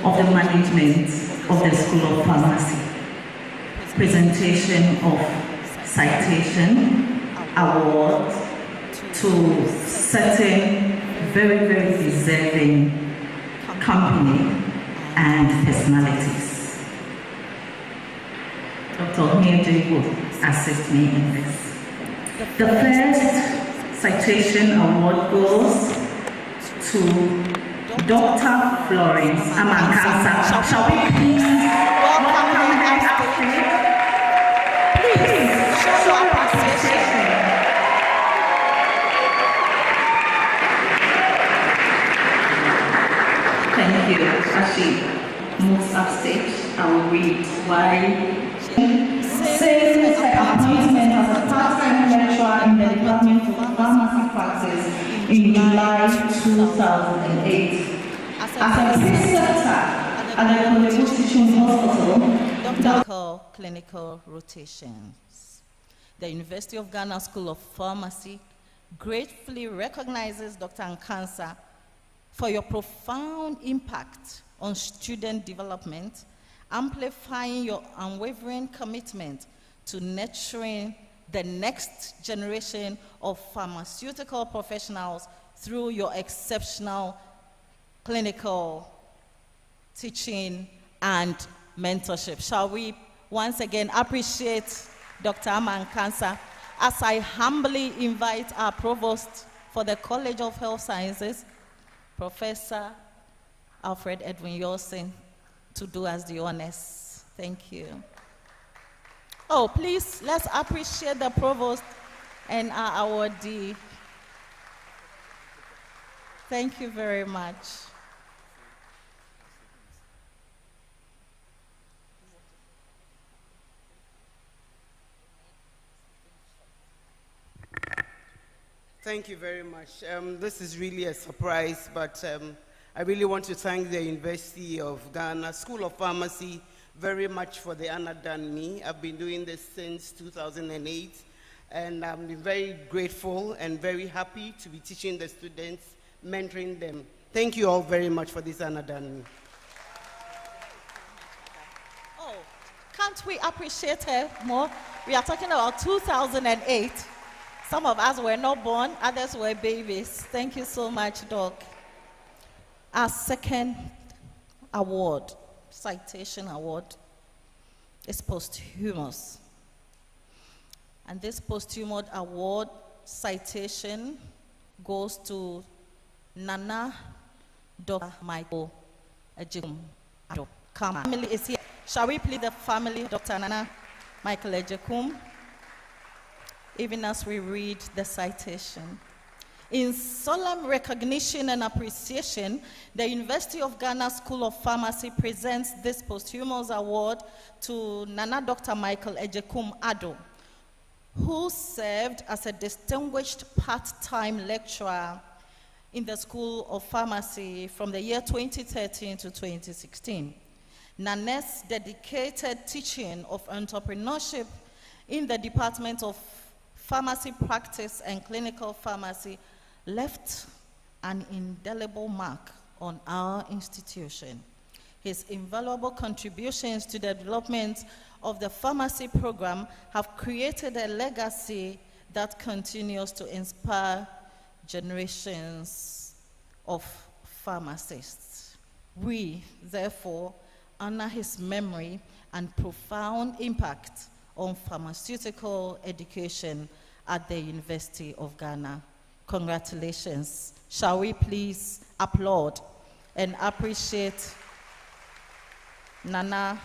of the management of the School of Pharmacy. Presentation of citation award to certain very, very deserving company and personalities. Dr. Onyediri will assist me in this. The first citation award goes to Dr. Florence Amankansa. Shall we please welcome her upstage? Please show your appreciation. Thank you. As she moves upstage, I will read why. Since her appointment as a part-time lecturer in the Department of Pharmacy Practice in July 2008, as a preceptor at the College Teaching Hospital, clinical rotations. The University of Ghana School of Pharmacy gratefully recognizes Dr. Nkansa for your profound impact on student development, amplifying your unwavering commitment to nurturing the next generation of pharmaceutical professionals through your exceptional clinical teaching and mentorship. Shall we once again appreciate Dr. Amankansa as I humbly invite our Provost for the College of Health Sciences, Professor Alfred Edwin Yosin, to do us the honors. Thank you. Oh, please, let's appreciate the Provost and our awardee. Thank you very much. Thank you very much. This is really a surprise, but I really want to thank the University of Ghana School of Pharmacy very much for the honor done me. I've been doing this since 2008, and I'm very grateful and very happy to be teaching the students, mentoring them. Thank you all very much for this honor done me. Oh, can't we appreciate her more? We are talking about 2008. Some of us were not born, others were babies. Thank you so much, Doc. Our second award, citation award, is posthumous. And this posthumous award citation goes to Nana Dr. Michael Ejekum. Family is here. Shall we please the family, Dr. Nana Michael Ejekum, even as we read the citation. In solemn recognition and appreciation, the University of Ghana School of Pharmacy presents this posthumous award to Nana Dr. Michael Ejekum Ado, who served as a distinguished part-time lecturer in the School of Pharmacy from the year 2013 to 2016. Nana's dedicated teaching of entrepreneurship in the Department of Pharmacy Practice and Clinical Pharmacy left an indelible mark on our institution. His invaluable contributions to the development of the pharmacy program have created a legacy that continues to inspire generations of pharmacists. We, therefore, honor his memory and profound impact on pharmaceutical education at the University of Ghana. Congratulations. Shall we please applaud and appreciate Nana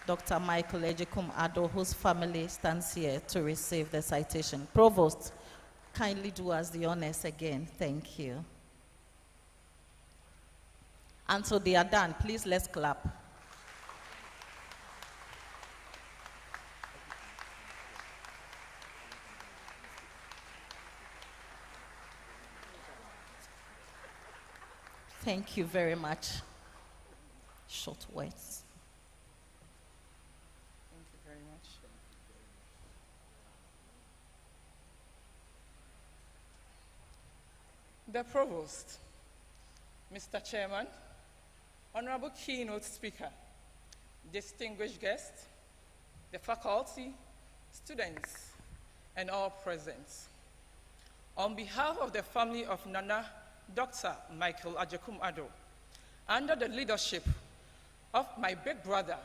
Dr. Michael Ejekum Ado, whose family stands here to receive the citation. Provost, kindly do us the honors again. Thank you. Until they are done, please let's clap. Thank you very much. Short words. Thank you very much. The Provost, Mr. Chairman, Honorable keynote speaker, distinguished guests, the faculty, students, and all present. On behalf of the family of Nana, Dr. Michael Ajekum Addo, under the leadership of my big brother,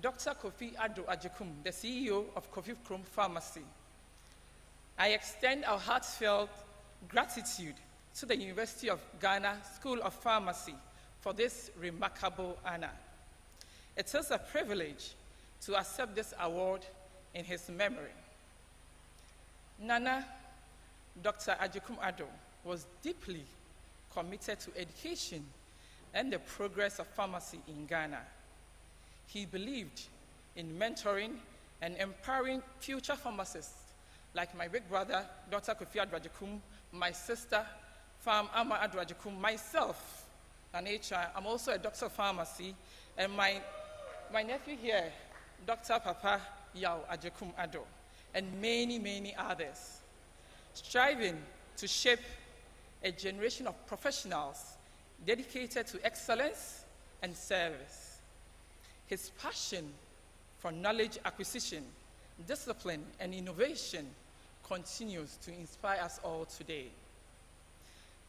Dr. Kofi Addo Ajekum, the CEO of Kofi Krom Pharmacy, I extend our heartfelt gratitude to the University of Ghana School of Pharmacy for this remarkable honor. It is a privilege to accept this award in his memory. Nana, Dr. Ajekum Addo, was deeply committed to education and the progress of pharmacy in Ghana. He believed in mentoring and empowering future pharmacists like my big brother, Dr. Kofi Addo Ajekum, my sister, Farm Ama Addo Ajekum, myself, an HR. I'm also a doctor of pharmacy, and my nephew here, Dr. Papa Yao Ajekum Addo, and many, many others, striving to shape a generation of professionals dedicated to excellence and service. His passion for knowledge acquisition, discipline, and innovation continues to inspire us all today.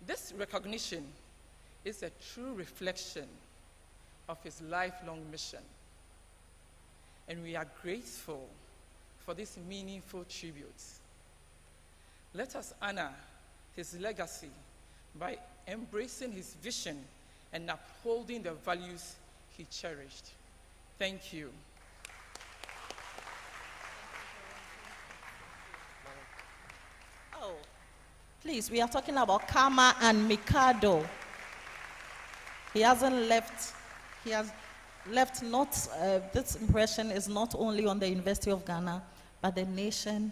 This recognition is a true reflection of his lifelong mission, and we are grateful for this meaningful tribute. Let us honor his legacy by embracing his vision and upholding the values he cherished. Thank you. Oh, please, we are talking about Kama and Mikado. He hasn't left, he has left not, this impression is not only on the University of Ghana, but the nation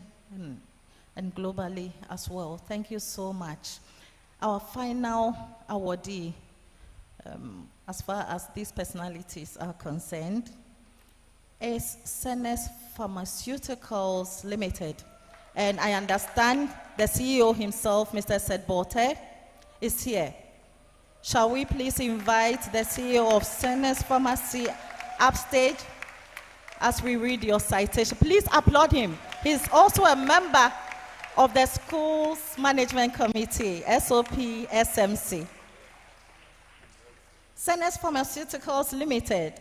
and globally as well. Thank you so much. Our final awardee, as far as these personalities are concerned, is Senes Pharmaceuticals Limited. And I understand the CEO himself, Mr. Sedbote, is here. Shall we please invite the CEO of Senes Pharmacy upstage as we read your citation? Please applaud him. He's also a member of the School's Management Committee, SOP SMC. Senes Pharmaceuticals Limited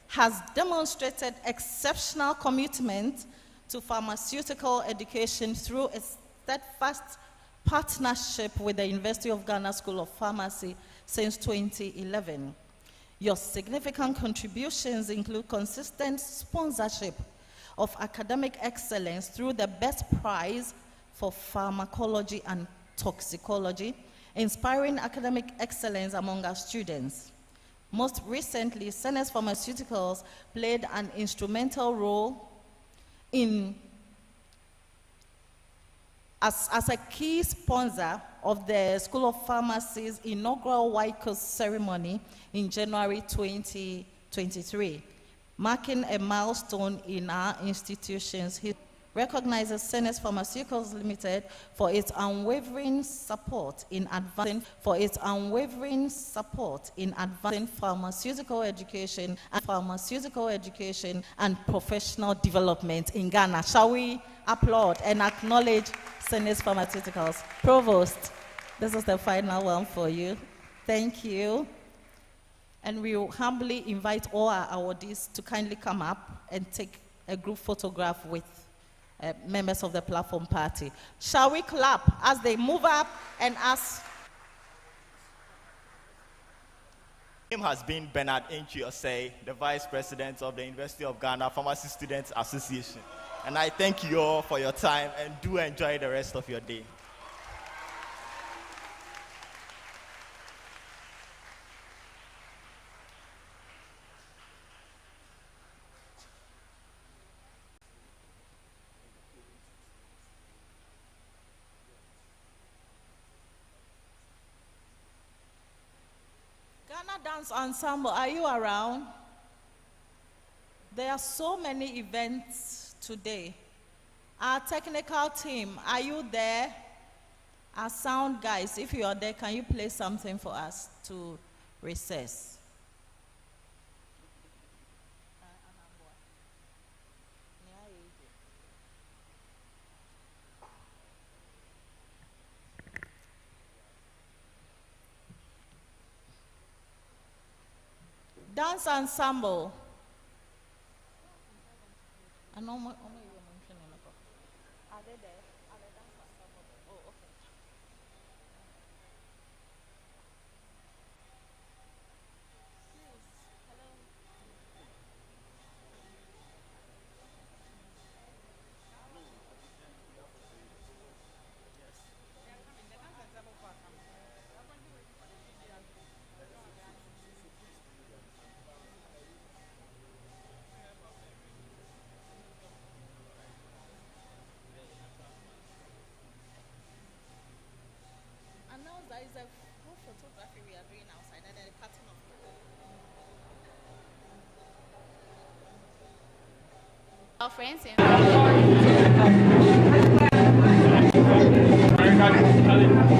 has demonstrated exceptional commitment to pharmaceutical education through a steadfast partnership with the University of Ghana School of Pharmacy since 2011. Your significant contributions include consistent sponsorship of academic excellence through the Best Prize for Pharmacology and Toxicology, inspiring academic excellence among our students. Most recently, Senes Pharmaceuticals played an instrumental role in as a key sponsor of the School of Pharmacy's inaugural White Coat ceremony in January 2023, marking a milestone in our institutions. He recognizes Senes Pharmaceuticals Limited for its unwavering support in advancing pharmaceutical education and professional development in Ghana. Shall we applaud and acknowledge Senes Pharmaceuticals? Provost, this is the final one for you. Thank you. And we will humbly invite all our awardees to kindly come up and take a group photograph with members of the platform party. Shall we clap as they move up and ask? Name has been Bernard Enchiosei, the Vice President of the University of Ghana Pharmacy Students Association. And I thank you all for your time and do enjoy the rest of your day. Ghana Dance Ensemble, are you around? There are so many events today. Our technical team, are you there? Our sound guys, if you are there, can you play something for us to recess? Dance ensemble. Are they there? Are they dance ensemble? Oh, okay. There is a group photography we are doing outside, and then a cutting of Our friends in Very